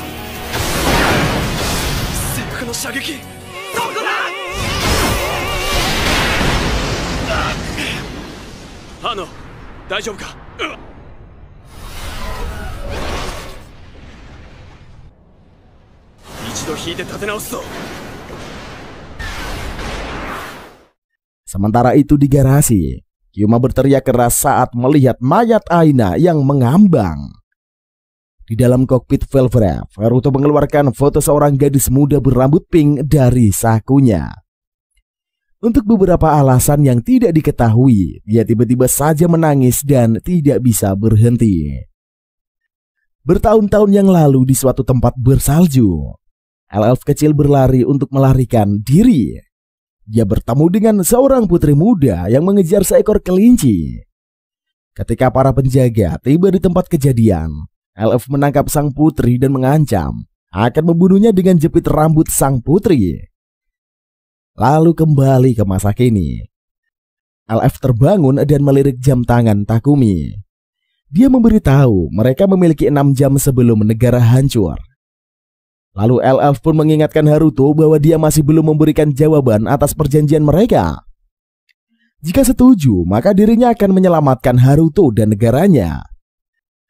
セーフの射撃。そこだ。ハノ、大丈夫か。一度引いて立て直すぞ。Sementara itu di garasi, Kyuma berteriak keras saat melihat mayat Aina yang mengambang. Di dalam kokpit Velvref, Haruto mengeluarkan foto seorang gadis muda berambut pink dari sakunya. Untuk beberapa alasan yang tidak diketahui, dia tiba-tiba saja menangis dan tidak bisa berhenti. Bertahun-tahun yang lalu di suatu tempat bersalju, elf kecil berlari untuk melarikan diri. Dia bertemu dengan seorang putri muda yang mengejar seekor kelinci. Ketika para penjaga tiba di tempat kejadian, elf menangkap sang putri dan mengancam akan membunuhnya dengan jepit rambut sang putri. Lalu kembali ke masa kini. LF terbangun dan melirik jam tangan Takumi. Dia memberitahu mereka memiliki 6 jam sebelum negara hancur. Lalu LF pun mengingatkan Haruto bahwa dia masih belum memberikan jawaban atas perjanjian mereka. Jika setuju, maka dirinya akan menyelamatkan Haruto dan negaranya.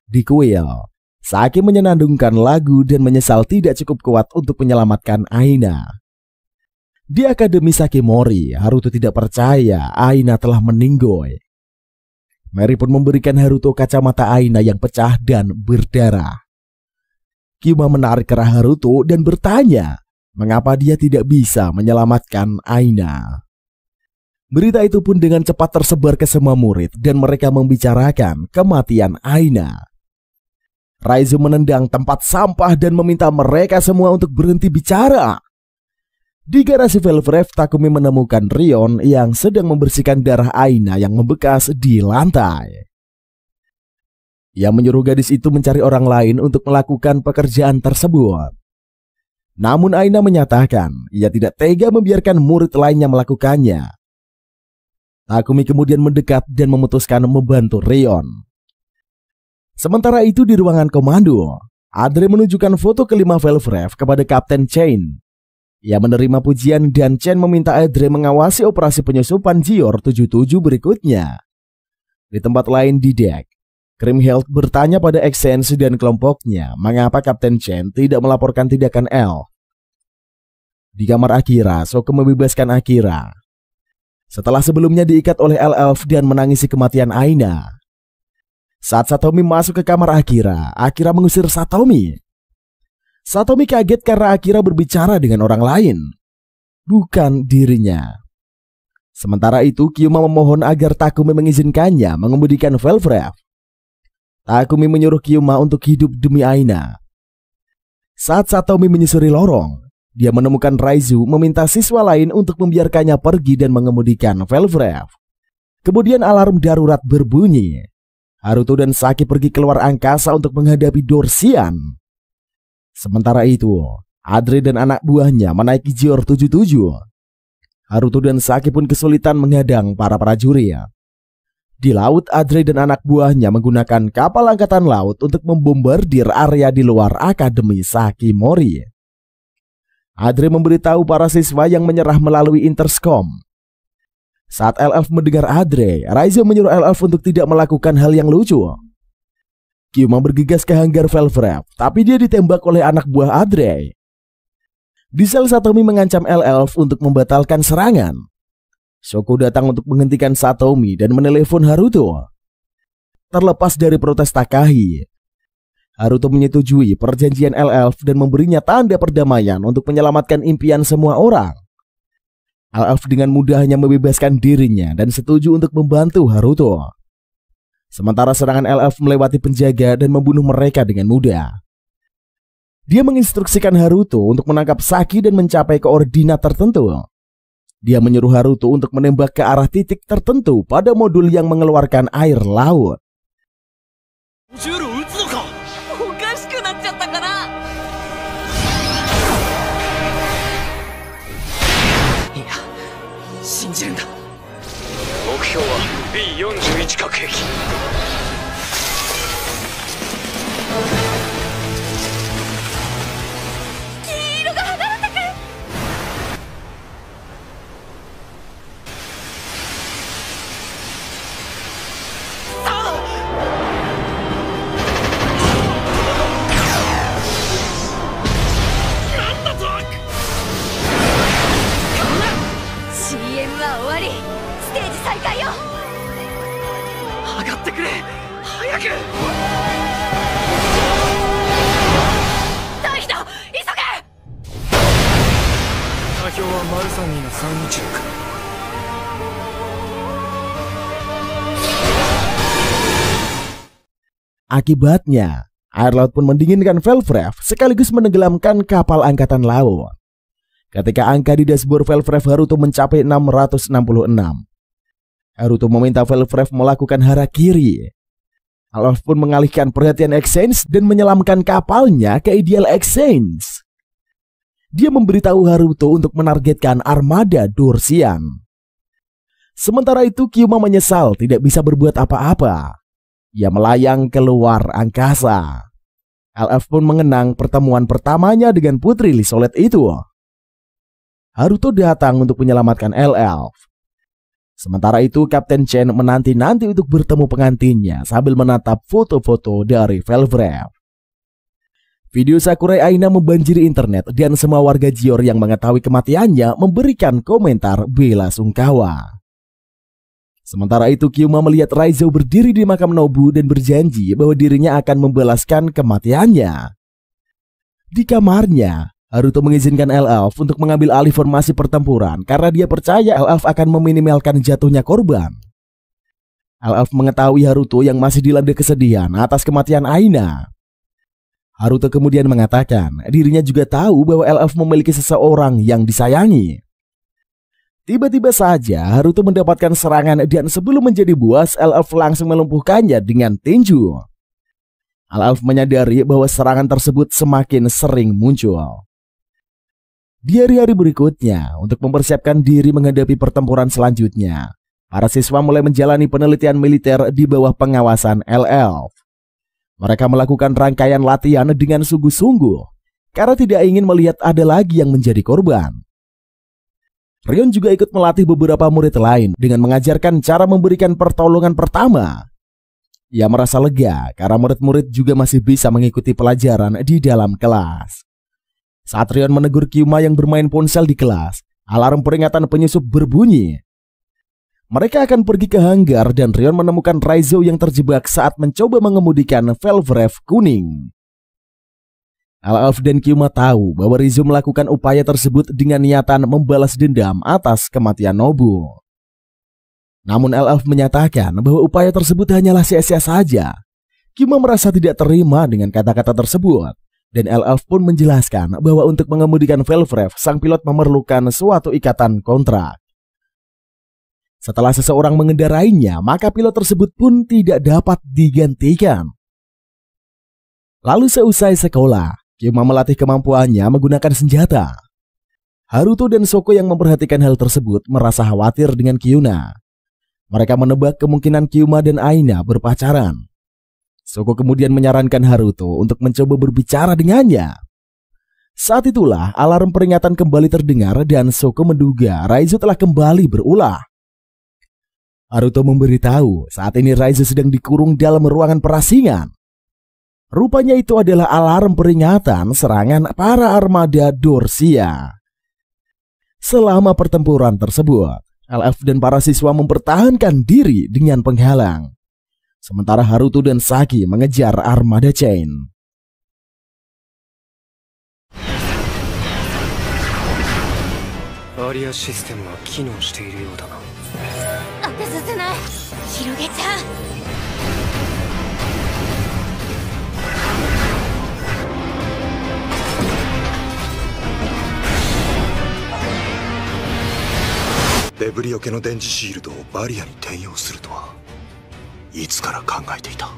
Di kuil, Saki menyenandungkan lagu dan menyesal tidak cukup kuat untuk menyelamatkan Aina. Di Akademi Sakimori, Haruto tidak percaya Aina telah meninggoy. Mary pun memberikan Haruto kacamata Aina yang pecah dan berdarah. Kyuma menarik kerah Haruto dan bertanya mengapa dia tidak bisa menyelamatkan Aina. Berita itu pun dengan cepat tersebar ke semua murid dan mereka membicarakan kematian Aina. Raizo menendang tempat sampah dan meminta mereka semua untuk berhenti bicara. Di garasi Velvref, Takumi menemukan Rion yang sedang membersihkan darah Aina yang membekas di lantai. Ia menyuruh gadis itu mencari orang lain untuk melakukan pekerjaan tersebut. Namun Aina menyatakan ia tidak tega membiarkan murid lainnya melakukannya. Takumi kemudian mendekat dan memutuskan membantu Rion. Sementara itu di ruangan komando, Adre menunjukkan foto kelima Velvref kepada Kapten Chain. Ia menerima pujian dan Chen meminta Adre mengawasi operasi penyusupan Gior 77 berikutnya. Di tempat lain di dek, Grimhild bertanya pada Exense dan kelompoknya mengapa Kapten Chen tidak melaporkan tindakan L. Di kamar Akira, Soko membebaskan Akira. Setelah sebelumnya diikat oleh Elf dan menangisi kematian Aina. Saat Satomi masuk ke kamar Akira, Akira mengusir Satomi. Satomi kaget karena Akira berbicara dengan orang lain, bukan dirinya. Sementara itu, Kyuma memohon agar Takumi mengizinkannya mengemudikan Velvref. Takumi menyuruh Kyuma untuk hidup demi Aina. Saat Satomi menyusuri lorong, dia menemukan Raizu meminta siswa lain untuk membiarkannya pergi dan mengemudikan Velvref. Kemudian alarm darurat berbunyi. Haruto dan Saki pergi keluar angkasa untuk menghadapi Dorsian. Sementara itu, Adre dan anak buahnya menaiki Gior 77. Haruto dan Saki pun kesulitan menghadang para prajurit. Di laut, Adre dan anak buahnya menggunakan kapal angkatan laut untuk membombardir area di luar Akademi Sakimori. Adre memberitahu para siswa yang menyerah melalui interscom. Saat LF mendengar Adre, Raizo menyuruh LF untuk tidak melakukan hal yang lucu. Kyuma bergegas ke hanggar Velvref, tapi dia ditembak oleh anak buah Adre. Di sel, Satomi mengancam LF untuk membatalkan serangan. Shoko datang untuk menghentikan Satomi dan menelepon Haruto. Terlepas dari protes Takahi, Haruto menyetujui perjanjian LF dan memberinya tanda perdamaian untuk menyelamatkan impian semua orang. LF dengan mudahnya membebaskan dirinya dan setuju untuk membantu Haruto. Sementara serangan LF melewati penjaga dan membunuh mereka dengan mudah. Dia menginstruksikan Haruto untuk menangkap Saki dan mencapai koordinat tertentu. Dia menyuruh Haruto untuk menembak ke arah titik tertentu pada modul yang mengeluarkan air laut. Akibatnya, air laut pun mendinginkan Velvref sekaligus menenggelamkan kapal angkatan laut. Ketika angka di dashboard Velvref Haruto mencapai 666, Haruto meminta Velvref melakukan harakiri. Alf pun mengalihkan perhatian Exchange dan menyelamkan kapalnya ke Ideal Exchange. Dia memberitahu Haruto untuk menargetkan armada Dorsian. Sementara itu Kyuma menyesal tidak bisa berbuat apa-apa. Ia melayang keluar angkasa. LF pun mengenang pertemuan pertamanya dengan putri Lisolet itu. Haruto datang untuk menyelamatkan LF. Sementara itu Kapten Chen menanti-nanti untuk bertemu pengantinnya sambil menatap foto-foto dari Velvref. Video Sakurai Aina membanjiri internet dan semua warga Jior yang mengetahui kematiannya memberikan komentar bela sungkawa. Sementara itu Kyuma melihat Raizo berdiri di makam Nobu dan berjanji bahwa dirinya akan membalaskan kematiannya. Di kamarnya, Haruto mengizinkan Elf untuk mengambil alih formasi pertempuran karena dia percaya Elf akan meminimalkan jatuhnya korban. Elf mengetahui Haruto yang masih dilanda kesedihan atas kematian Aina. Haruto kemudian mengatakan dirinya juga tahu bahwa Elf memiliki seseorang yang disayangi. Tiba-tiba saja Haruto mendapatkan serangan dan sebelum menjadi buas, Elf langsung melumpuhkannya dengan tinju. Elf menyadari bahwa serangan tersebut semakin sering muncul. Di hari-hari berikutnya, untuk mempersiapkan diri menghadapi pertempuran selanjutnya, para siswa mulai menjalani penelitian militer di bawah pengawasan Elf. Mereka melakukan rangkaian latihan dengan sungguh-sungguh karena tidak ingin melihat ada lagi yang menjadi korban. Rion juga ikut melatih beberapa murid lain dengan mengajarkan cara memberikan pertolongan pertama. Ia merasa lega karena murid-murid juga masih bisa mengikuti pelajaran di dalam kelas. Saat Rion menegur Kyuma yang bermain ponsel di kelas, alarm peringatan penyusup berbunyi. Mereka akan pergi ke hanggar dan Rion menemukan Raizo yang terjebak saat mencoba mengemudikan Velvref kuning. Elf dan Kyuma tahu bahwa Raizo melakukan upaya tersebut dengan niatan membalas dendam atas kematian Nobu. Namun Elf menyatakan bahwa upaya tersebut hanyalah sia-sia saja. Kyuma merasa tidak terima dengan kata-kata tersebut. Dan Elf pun menjelaskan bahwa untuk mengemudikan Velvref, sang pilot memerlukan suatu ikatan kontrak. Setelah seseorang mengendarainya, maka pilot tersebut pun tidak dapat digantikan. Lalu seusai sekolah, Kyuma melatih kemampuannya menggunakan senjata. Haruto dan Shoko yang memperhatikan hal tersebut merasa khawatir dengan Kyuna. Mereka menebak kemungkinan Kyuma dan Aina berpacaran. Shoko kemudian menyarankan Haruto untuk mencoba berbicara dengannya. Saat itulah alarm peringatan kembali terdengar dan Shoko menduga Raizo telah kembali berulah. Haruto memberitahu saat ini Raizo sedang dikurung dalam ruangan perasingan. Rupanya itu adalah alarm peringatan serangan para armada Dorsia. Selama pertempuran tersebut, LF dan para siswa mempertahankan diri dengan penghalang. Sementara Haruto dan Saki mengejar armada Chain. Aria system は機能しているようだな。当てさせない。広げちゃう。デブリよけの電磁シールドをバリアに転用するとはいつから考えていた。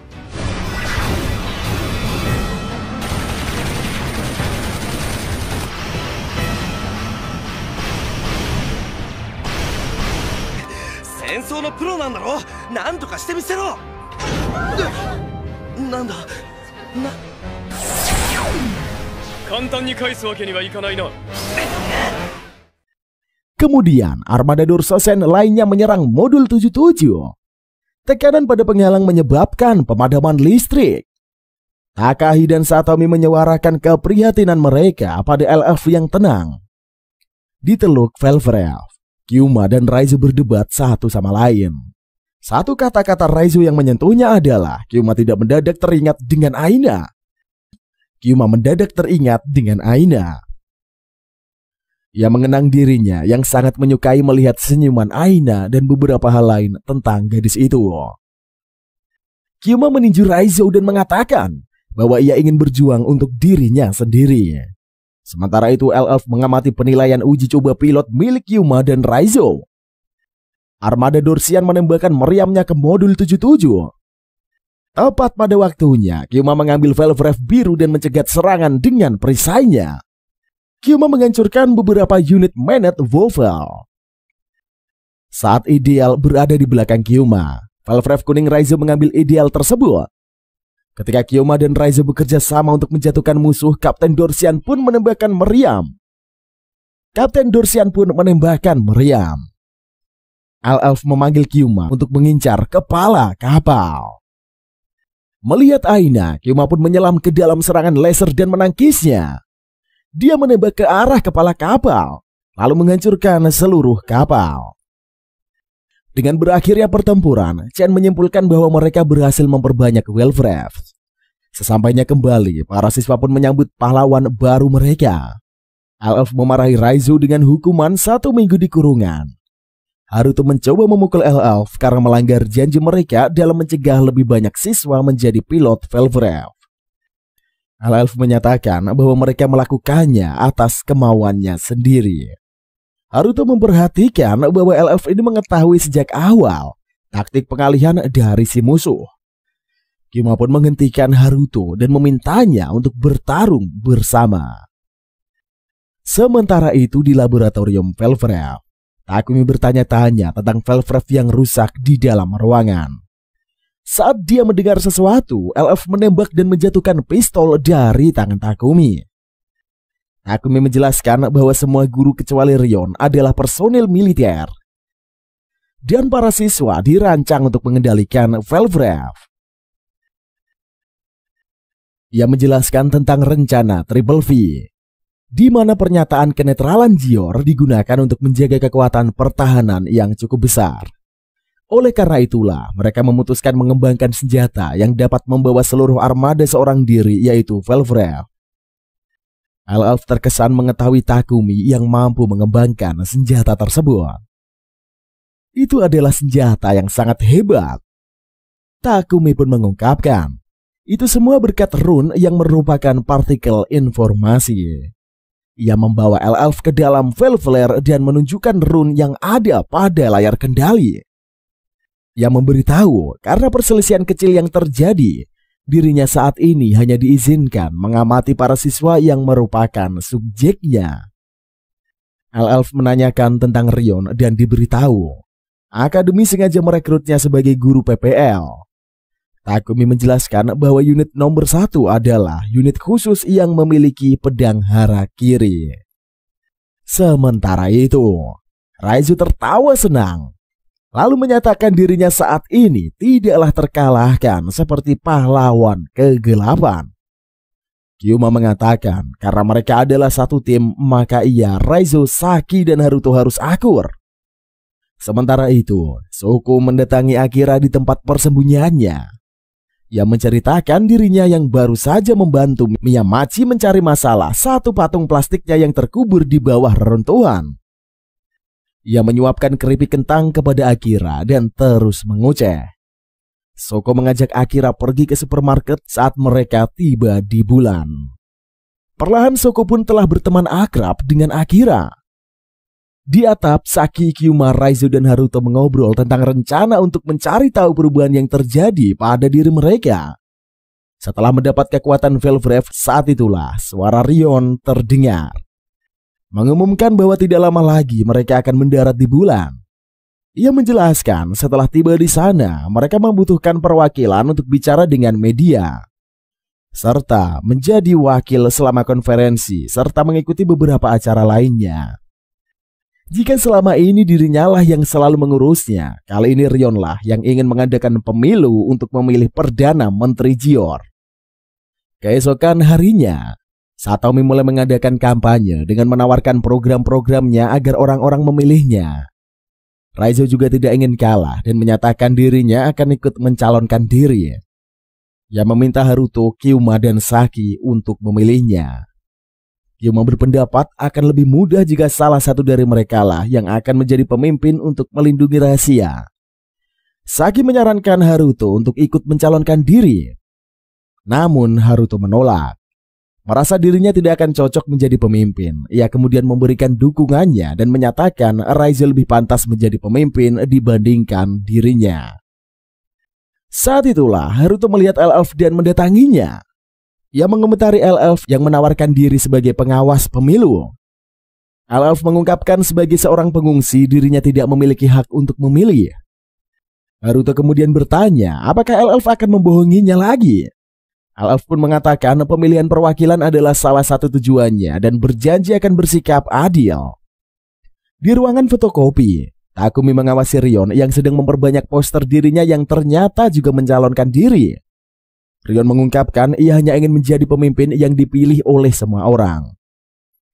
戦争のプロなんだろ。なんとかしてみせろ。なんだ簡単に返すわけにはいかないな。Kemudian armada Dorsosen lainnya menyerang modul 77. Tekanan pada penghalang menyebabkan pemadaman listrik. Takahi dan Satomi menyuarakan keprihatinan mereka pada LF yang tenang. Di Teluk Velvrel, Kyuma dan Raizo berdebat satu sama lain. Satu kata-kata Raizo yang menyentuhnya adalah Kyuma tidak mendadak teringat dengan Aina. Kyuma mendadak teringat dengan Aina. Ia mengenang dirinya yang sangat menyukai melihat senyuman Aina dan beberapa hal lain tentang gadis itu. Kyuma meninju Raizo dan mengatakan bahwa ia ingin berjuang untuk dirinya sendiri. Sementara itu LF mengamati penilaian uji coba pilot milik Kyuma dan Raizo. Armada Dorsian menembakkan meriamnya ke modul 77. Tepat pada waktunya, Kyuma mengambil Velvref biru dan mencegat serangan dengan perisainya. Kyuma menghancurkan beberapa unit Manet Vovel. Saat Ideal berada di belakang Kyuma, Velvref kuning Raizo mengambil Ideal tersebut. Ketika Kyuma dan Raizo bekerja sama untuk menjatuhkan musuh, Kapten Dorsian pun menembakkan meriam. LF memanggil Kyuma untuk mengincar kepala kapal. Melihat Aina, Kyuma pun menyelam ke dalam serangan laser dan menangkisnya. Dia menembak ke arah kepala kapal, lalu menghancurkan seluruh kapal. Dengan berakhirnya pertempuran, Chen menyimpulkan bahwa mereka berhasil memperbanyak Velvref. Sesampainya kembali, para siswa pun menyambut pahlawan baru mereka. LF memarahi Raizo dengan hukuman 1 minggu di kurungan. Haruto mencoba memukul LF karena melanggar janji mereka dalam mencegah lebih banyak siswa menjadi pilot Velvref. LF menyatakan bahwa mereka melakukannya atas kemauannya sendiri. Haruto memperhatikan bahwa LF ini mengetahui sejak awal taktik pengalihan dari si musuh. Kyuma pun menghentikan Haruto dan memintanya untuk bertarung bersama. Sementara itu di laboratorium Velvref, Takumi bertanya-tanya tentang Velvref yang rusak di dalam ruangan. Saat dia mendengar sesuatu, LF menembak dan menjatuhkan pistol dari tangan Takumi. Takumi menjelaskan bahwa semua guru kecuali Rion adalah personil militer. Dan para siswa dirancang untuk mengendalikan Velvref. Ia menjelaskan tentang rencana Triple V, di mana pernyataan kenetralan Gior digunakan untuk menjaga kekuatan pertahanan yang cukup besar. Oleh karena itulah, mereka memutuskan mengembangkan senjata yang dapat membawa seluruh armada seorang diri, yaitu Velvref. LF terkesan mengetahui Takumi yang mampu mengembangkan senjata tersebut. Itu adalah senjata yang sangat hebat. Takumi pun mengungkapkan, itu semua berkat rune yang merupakan partikel informasi. Ia membawa LF ke dalam Velflare dan menunjukkan rune yang ada pada layar kendali. Ia memberitahu karena perselisihan kecil yang terjadi, dirinya saat ini hanya diizinkan mengamati para siswa yang merupakan subjeknya. LF menanyakan tentang Rion dan diberitahu Akademi sengaja merekrutnya sebagai guru PPL. Takumi menjelaskan bahwa unit nomor 1 adalah unit khusus yang memiliki pedang harakiri. Sementara itu, Raizo tertawa senang, lalu menyatakan dirinya saat ini tidaklah terkalahkan seperti pahlawan kegelapan. Kyuma mengatakan karena mereka adalah satu tim, maka ia, Raizo, Saki, dan Haruto harus akur. Sementara itu, Suko mendatangi Akira di tempat persembunyiannya. Ia menceritakan dirinya yang baru saja membantu Miyamachi mencari masalah satu patung plastiknya yang terkubur di bawah reruntuhan. Ia menyuapkan keripik kentang kepada Akira dan terus mengoceh. Suko mengajak Akira pergi ke supermarket saat mereka tiba di bulan. Perlahan Suko pun telah berteman akrab dengan Akira. Di atap, Saki, Kyuma, Raizo, dan Haruto mengobrol tentang rencana untuk mencari tahu perubahan yang terjadi pada diri mereka. Setelah mendapat kekuatan Velvref, saat itulah suara Rion terdengar, mengumumkan bahwa tidak lama lagi mereka akan mendarat di bulan. Ia menjelaskan setelah tiba di sana, mereka membutuhkan perwakilan untuk bicara dengan media, serta menjadi wakil selama konferensi, serta mengikuti beberapa acara lainnya. Jika selama ini dirinya lah yang selalu mengurusnya, kali ini Rion lah yang ingin mengadakan pemilu untuk memilih Perdana Menteri Gior. Keesokan harinya, Satomi mulai mengadakan kampanye dengan menawarkan program-programnya agar orang-orang memilihnya. Raizo juga tidak ingin kalah dan menyatakan dirinya akan ikut mencalonkan diri. Ia meminta Haruto, Kyuma, dan Saki untuk memilihnya. Kyuma berpendapat akan lebih mudah jika salah satu dari mereka lah yang akan menjadi pemimpin untuk melindungi rahasia. Saki menyarankan Haruto untuk ikut mencalonkan diri. Namun Haruto menolak. Merasa dirinya tidak akan cocok menjadi pemimpin. Ia kemudian memberikan dukungannya dan menyatakan Raizo lebih pantas menjadi pemimpin dibandingkan dirinya. Saat itulah Haruto melihat Elf dan mendatanginya. Ia mengomentari Elf yang menawarkan diri sebagai pengawas pemilu. Elf mengungkapkan sebagai seorang pengungsi dirinya tidak memiliki hak untuk memilih. Haruto kemudian bertanya apakah Elf akan membohonginya lagi. Elf pun mengatakan pemilihan perwakilan adalah salah satu tujuannya dan berjanji akan bersikap adil. Di ruangan fotokopi, Takumi mengawasi Rion yang sedang memperbanyak poster dirinya yang ternyata juga mencalonkan diri. Rion mengungkapkan ia hanya ingin menjadi pemimpin yang dipilih oleh semua orang.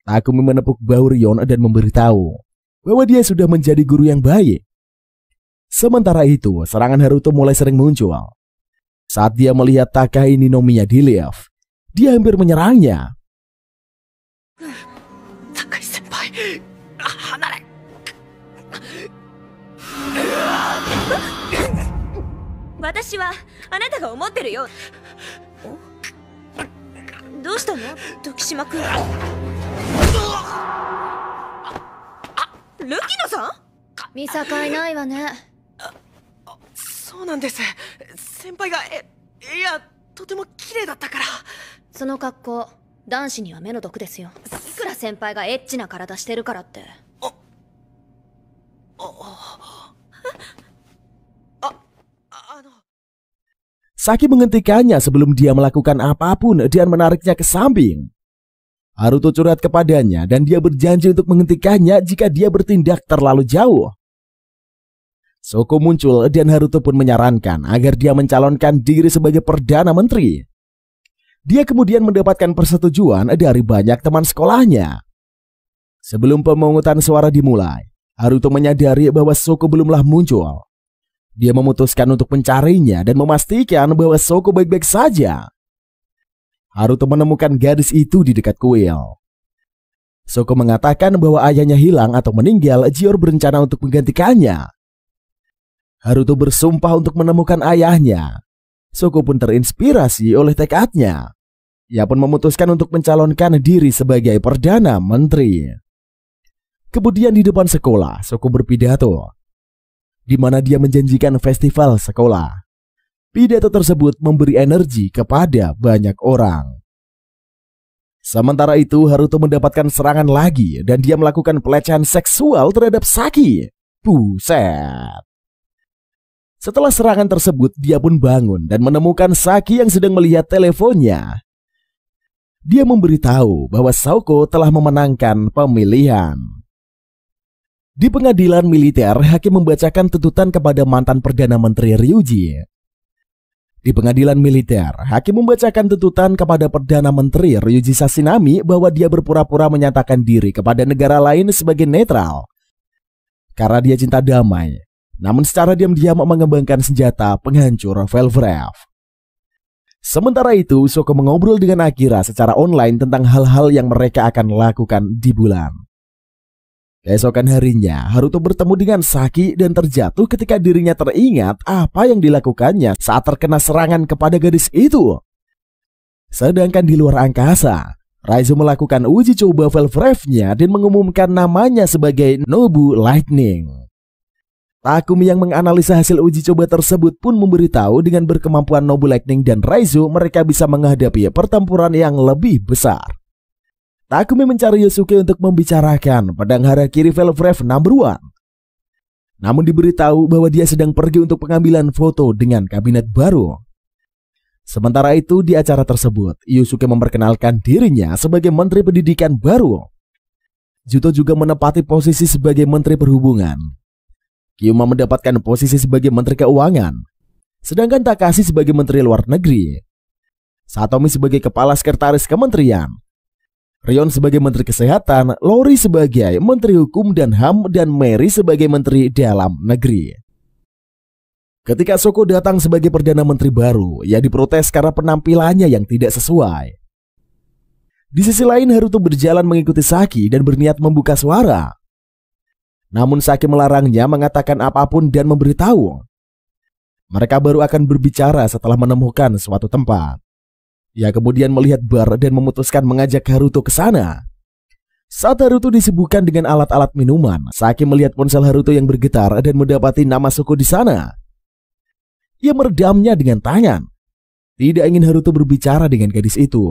Takumi menepuk bahu Rion dan memberitahu bahwa dia sudah menjadi guru yang baik. Sementara itu, serangan Haruto mulai sering muncul. Saat dia melihat Takai Ninomiya di lift, dia hampir menyerangnya. Takai senpai, hanare. Watashi wa anata ga omotteru yo. Doushita no, Tokishima-kun? Lukino-san? 見境ないわね。そうなんです。先輩がいやとても綺麗だったから。その格好、男子には目の毒ですよ。いくら先輩がエッチな体してるからって。Saki menghentikannya sebelum dia melakukan apapun dan menariknya ke samping. Haruto curhat kepadanya dan dia berjanji untuk menghentikannya jika dia bertindak terlalu jauh. Soko muncul dan Haruto pun menyarankan agar dia mencalonkan diri sebagai Perdana Menteri. Dia kemudian mendapatkan persetujuan dari banyak teman sekolahnya. Sebelum pemungutan suara dimulai, Haruto menyadari bahwa Soko belumlah muncul. Dia memutuskan untuk mencarinya dan memastikan bahwa Soko baik-baik saja. Haruto menemukan gadis itu di dekat kuil. Soko mengatakan bahwa ayahnya hilang atau meninggal. Gior berencana untuk menggantikannya. Haruto bersumpah untuk menemukan ayahnya. Soko pun terinspirasi oleh tekadnya. Ia pun memutuskan untuk mencalonkan diri sebagai Perdana Menteri. Kemudian di depan sekolah, Soko berpidato, di mana dia menjanjikan festival sekolah. Pidato tersebut memberi energi kepada banyak orang. Sementara itu, Haruto mendapatkan serangan lagi dan dia melakukan pelecehan seksual terhadap Saki. Buset. Setelah serangan tersebut, dia pun bangun dan menemukan Saki yang sedang melihat teleponnya. Dia memberitahu bahwa Saoko telah memenangkan pemilihan. Di pengadilan militer, hakim membacakan tuntutan kepada mantan Perdana Menteri Ryuji. Di pengadilan militer, hakim membacakan tuntutan kepada Perdana Menteri Ryuji Sashinami bahwa dia berpura-pura menyatakan diri kepada negara lain sebagai netral karena dia cinta damai, namun secara diam-diam mengembangkan senjata penghancur Velvref. Sementara itu, Soko mengobrol dengan Akira secara online tentang hal-hal yang mereka akan lakukan di bulan. Keesokan harinya, Haruto bertemu dengan Saki dan terjatuh ketika dirinya teringat apa yang dilakukannya saat terkena serangan kepada gadis itu. Sedangkan di luar angkasa, Raizo melakukan uji coba Valve Rev-nya dan mengumumkan namanya sebagai Nobu Lightning. Takumi yang menganalisa hasil uji coba tersebut pun memberitahu dengan berkemampuan Nobu Lightning dan Raizo mereka bisa menghadapi pertempuran yang lebih besar. Takumi mencari Yosuke untuk membicarakan pedang Harakiri Valve Rev No. 1. Namun diberitahu bahwa dia sedang pergi untuk pengambilan foto dengan kabinet baru. Sementara itu di acara tersebut, Yosuke memperkenalkan dirinya sebagai Menteri Pendidikan baru. Juto juga menempati posisi sebagai Menteri Perhubungan. Kyuma mendapatkan posisi sebagai Menteri Keuangan. Sedangkan Takashi sebagai Menteri Luar Negeri. Satomi sebagai Kepala Sekretaris Kementerian. Rion sebagai Menteri Kesehatan, Lori sebagai Menteri Hukum dan HAM, dan Mary sebagai Menteri Dalam Negeri. Ketika Shoko datang sebagai Perdana Menteri baru, ia diprotes karena penampilannya yang tidak sesuai. Di sisi lain, Haruto berjalan mengikuti Saki dan berniat membuka suara. Namun Saki melarangnya mengatakan apapun dan memberitahu mereka baru akan berbicara setelah menemukan suatu tempat. Ia kemudian melihat bar dan memutuskan mengajak Haruto ke sana. Saat Haruto disibukkan dengan alat-alat minuman, Saki melihat ponsel Haruto yang bergetar dan mendapati nama Shoko di sana. Ia meredamnya dengan tangan. Tidak ingin Haruto berbicara dengan gadis itu.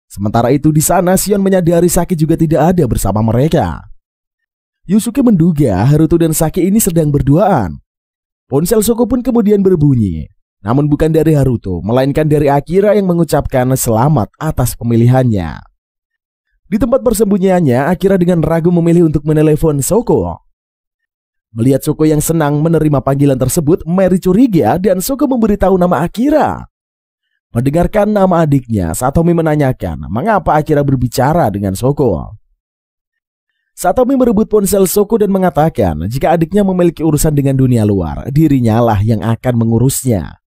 Sementara itu di sana Shion menyadari Saki juga tidak ada bersama mereka. Yosuke menduga Haruto dan Saki ini sedang berduaan. Ponsel Shoko pun kemudian berbunyi. Namun bukan dari Haruto, melainkan dari Akira yang mengucapkan selamat atas pemilihannya. Di tempat persembunyiannya, Akira dengan ragu memilih untuk menelepon Shoko. Melihat Shoko yang senang menerima panggilan tersebut, Mary curiga dan Shoko memberitahu nama Akira. Mendengarkan nama adiknya, Satomi menanyakan mengapa Akira berbicara dengan Shoko. Satomi merebut ponsel Shoko dan mengatakan jika adiknya memiliki urusan dengan dunia luar, dirinya lah yang akan mengurusnya.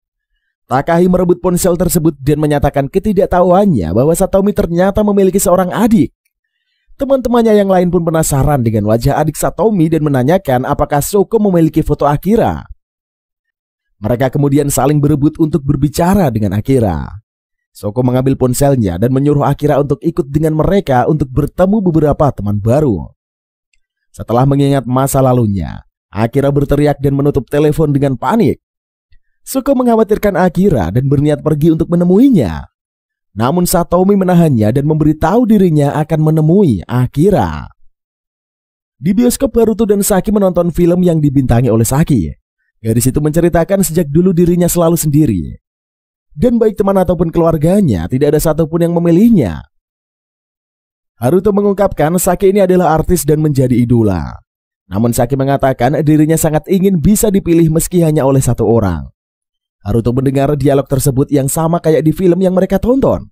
Takahi merebut ponsel tersebut dan menyatakan ketidaktahuannya bahwa Satomi ternyata memiliki seorang adik. Teman-temannya yang lain pun penasaran dengan wajah adik Satomi dan menanyakan apakah Shoko memiliki foto Akira. Mereka kemudian saling berebut untuk berbicara dengan Akira. Shoko mengambil ponselnya dan menyuruh Akira untuk ikut dengan mereka untuk bertemu beberapa teman baru. Setelah mengingat masa lalunya, Akira berteriak dan menutup telepon dengan panik. Shoko mengkhawatirkan Akira dan berniat pergi untuk menemuinya. Namun Satomi menahannya dan memberitahu dirinya akan menemui Akira. Di bioskop, Haruto dan Saki menonton film yang dibintangi oleh Saki. Gadis itu menceritakan sejak dulu dirinya selalu sendiri. Dan baik teman ataupun keluarganya, tidak ada satupun yang memilihnya. Haruto mengungkapkan Saki ini adalah artis dan menjadi idola. Namun Saki mengatakan dirinya sangat ingin bisa dipilih meski hanya oleh satu orang. Haruto mendengar dialog tersebut yang sama kayak di film yang mereka tonton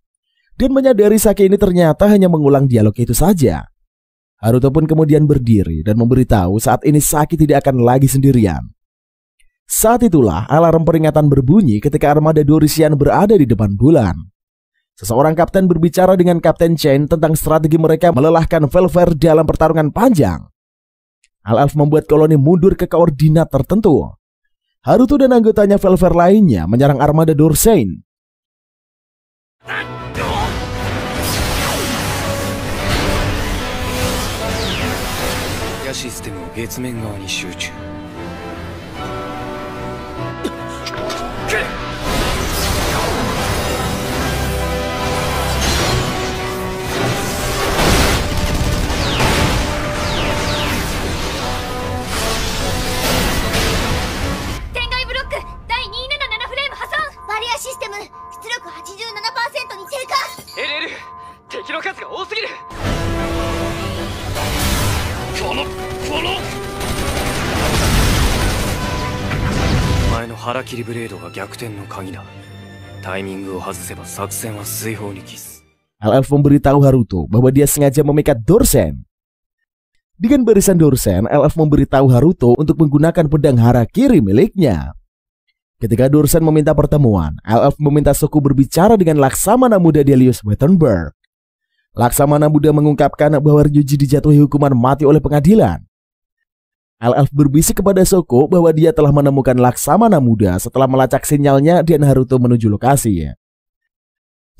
dan menyadari Saki ini ternyata hanya mengulang dialog itu saja. Haruto pun kemudian berdiri dan memberitahu saat ini Saki tidak akan lagi sendirian. Saat itulah alarm peringatan berbunyi ketika armada Dorisian berada di depan bulan. Seseorang kapten berbicara dengan Kapten Chen tentang strategi mereka melelahkan Velver dalam pertarungan panjang. Al-Elf membuat koloni mundur ke koordinat tertentu. Haruto dan anggotanya Velver lainnya menyerang armada Dorsen. Harakiri Bladeが逆転の鍵だ。タイミングを外せば作戦は水泡に帰す。Al-Elf memberitahu Haruto bahwa dia sengaja memikat Dorsen. Dengan barisan Dorsen, Al-Elf memberitahu Haruto untuk menggunakan pedang Harakiri miliknya. Ketika Dorsen meminta pertemuan, Al-Elf meminta Shoko berbicara dengan Laksamana Muda Delius Wettenberg. Laksamana Muda mengungkapkan bahwa Ryuji dijatuhi hukuman mati oleh pengadilan. Al-Elf berbisik kepada Shoko bahwa dia telah menemukan Laksamana Muda setelah melacak sinyalnya dan Haruto menuju lokasi.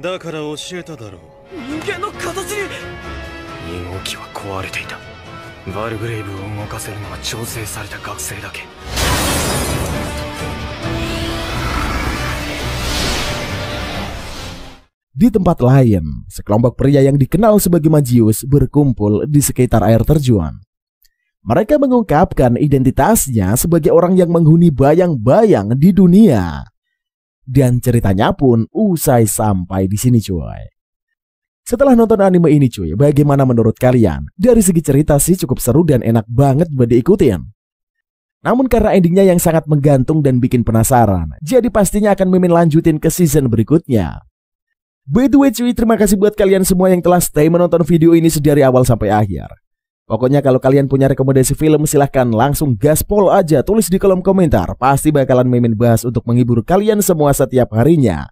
だから教えただろう。人間の形に。2号機は壊れていた。バルグレイブを動かせるのは調整された学生だけ。Di tempat lain, sekelompok pria yang dikenal sebagai Magius berkumpul di sekitar air terjun. Mereka mengungkapkan identitasnya sebagai orang yang menghuni bayang-bayang di dunia. Dan ceritanya pun usai sampai di sini cuy. Setelah nonton anime ini cuy, bagaimana menurut kalian? Dari segi cerita sih cukup seru dan enak banget buat diikutin. Namun karena endingnya yang sangat menggantung dan bikin penasaran, jadi pastinya akan Mimin lanjutin ke season berikutnya. By the way cuy, terima kasih buat kalian semua yang telah stay menonton video ini dari awal sampai akhir. Pokoknya kalau kalian punya rekomendasi film silahkan langsung gaspol aja, tulis di kolom komentar. Pasti bakalan Mimin bahas untuk menghibur kalian semua setiap harinya.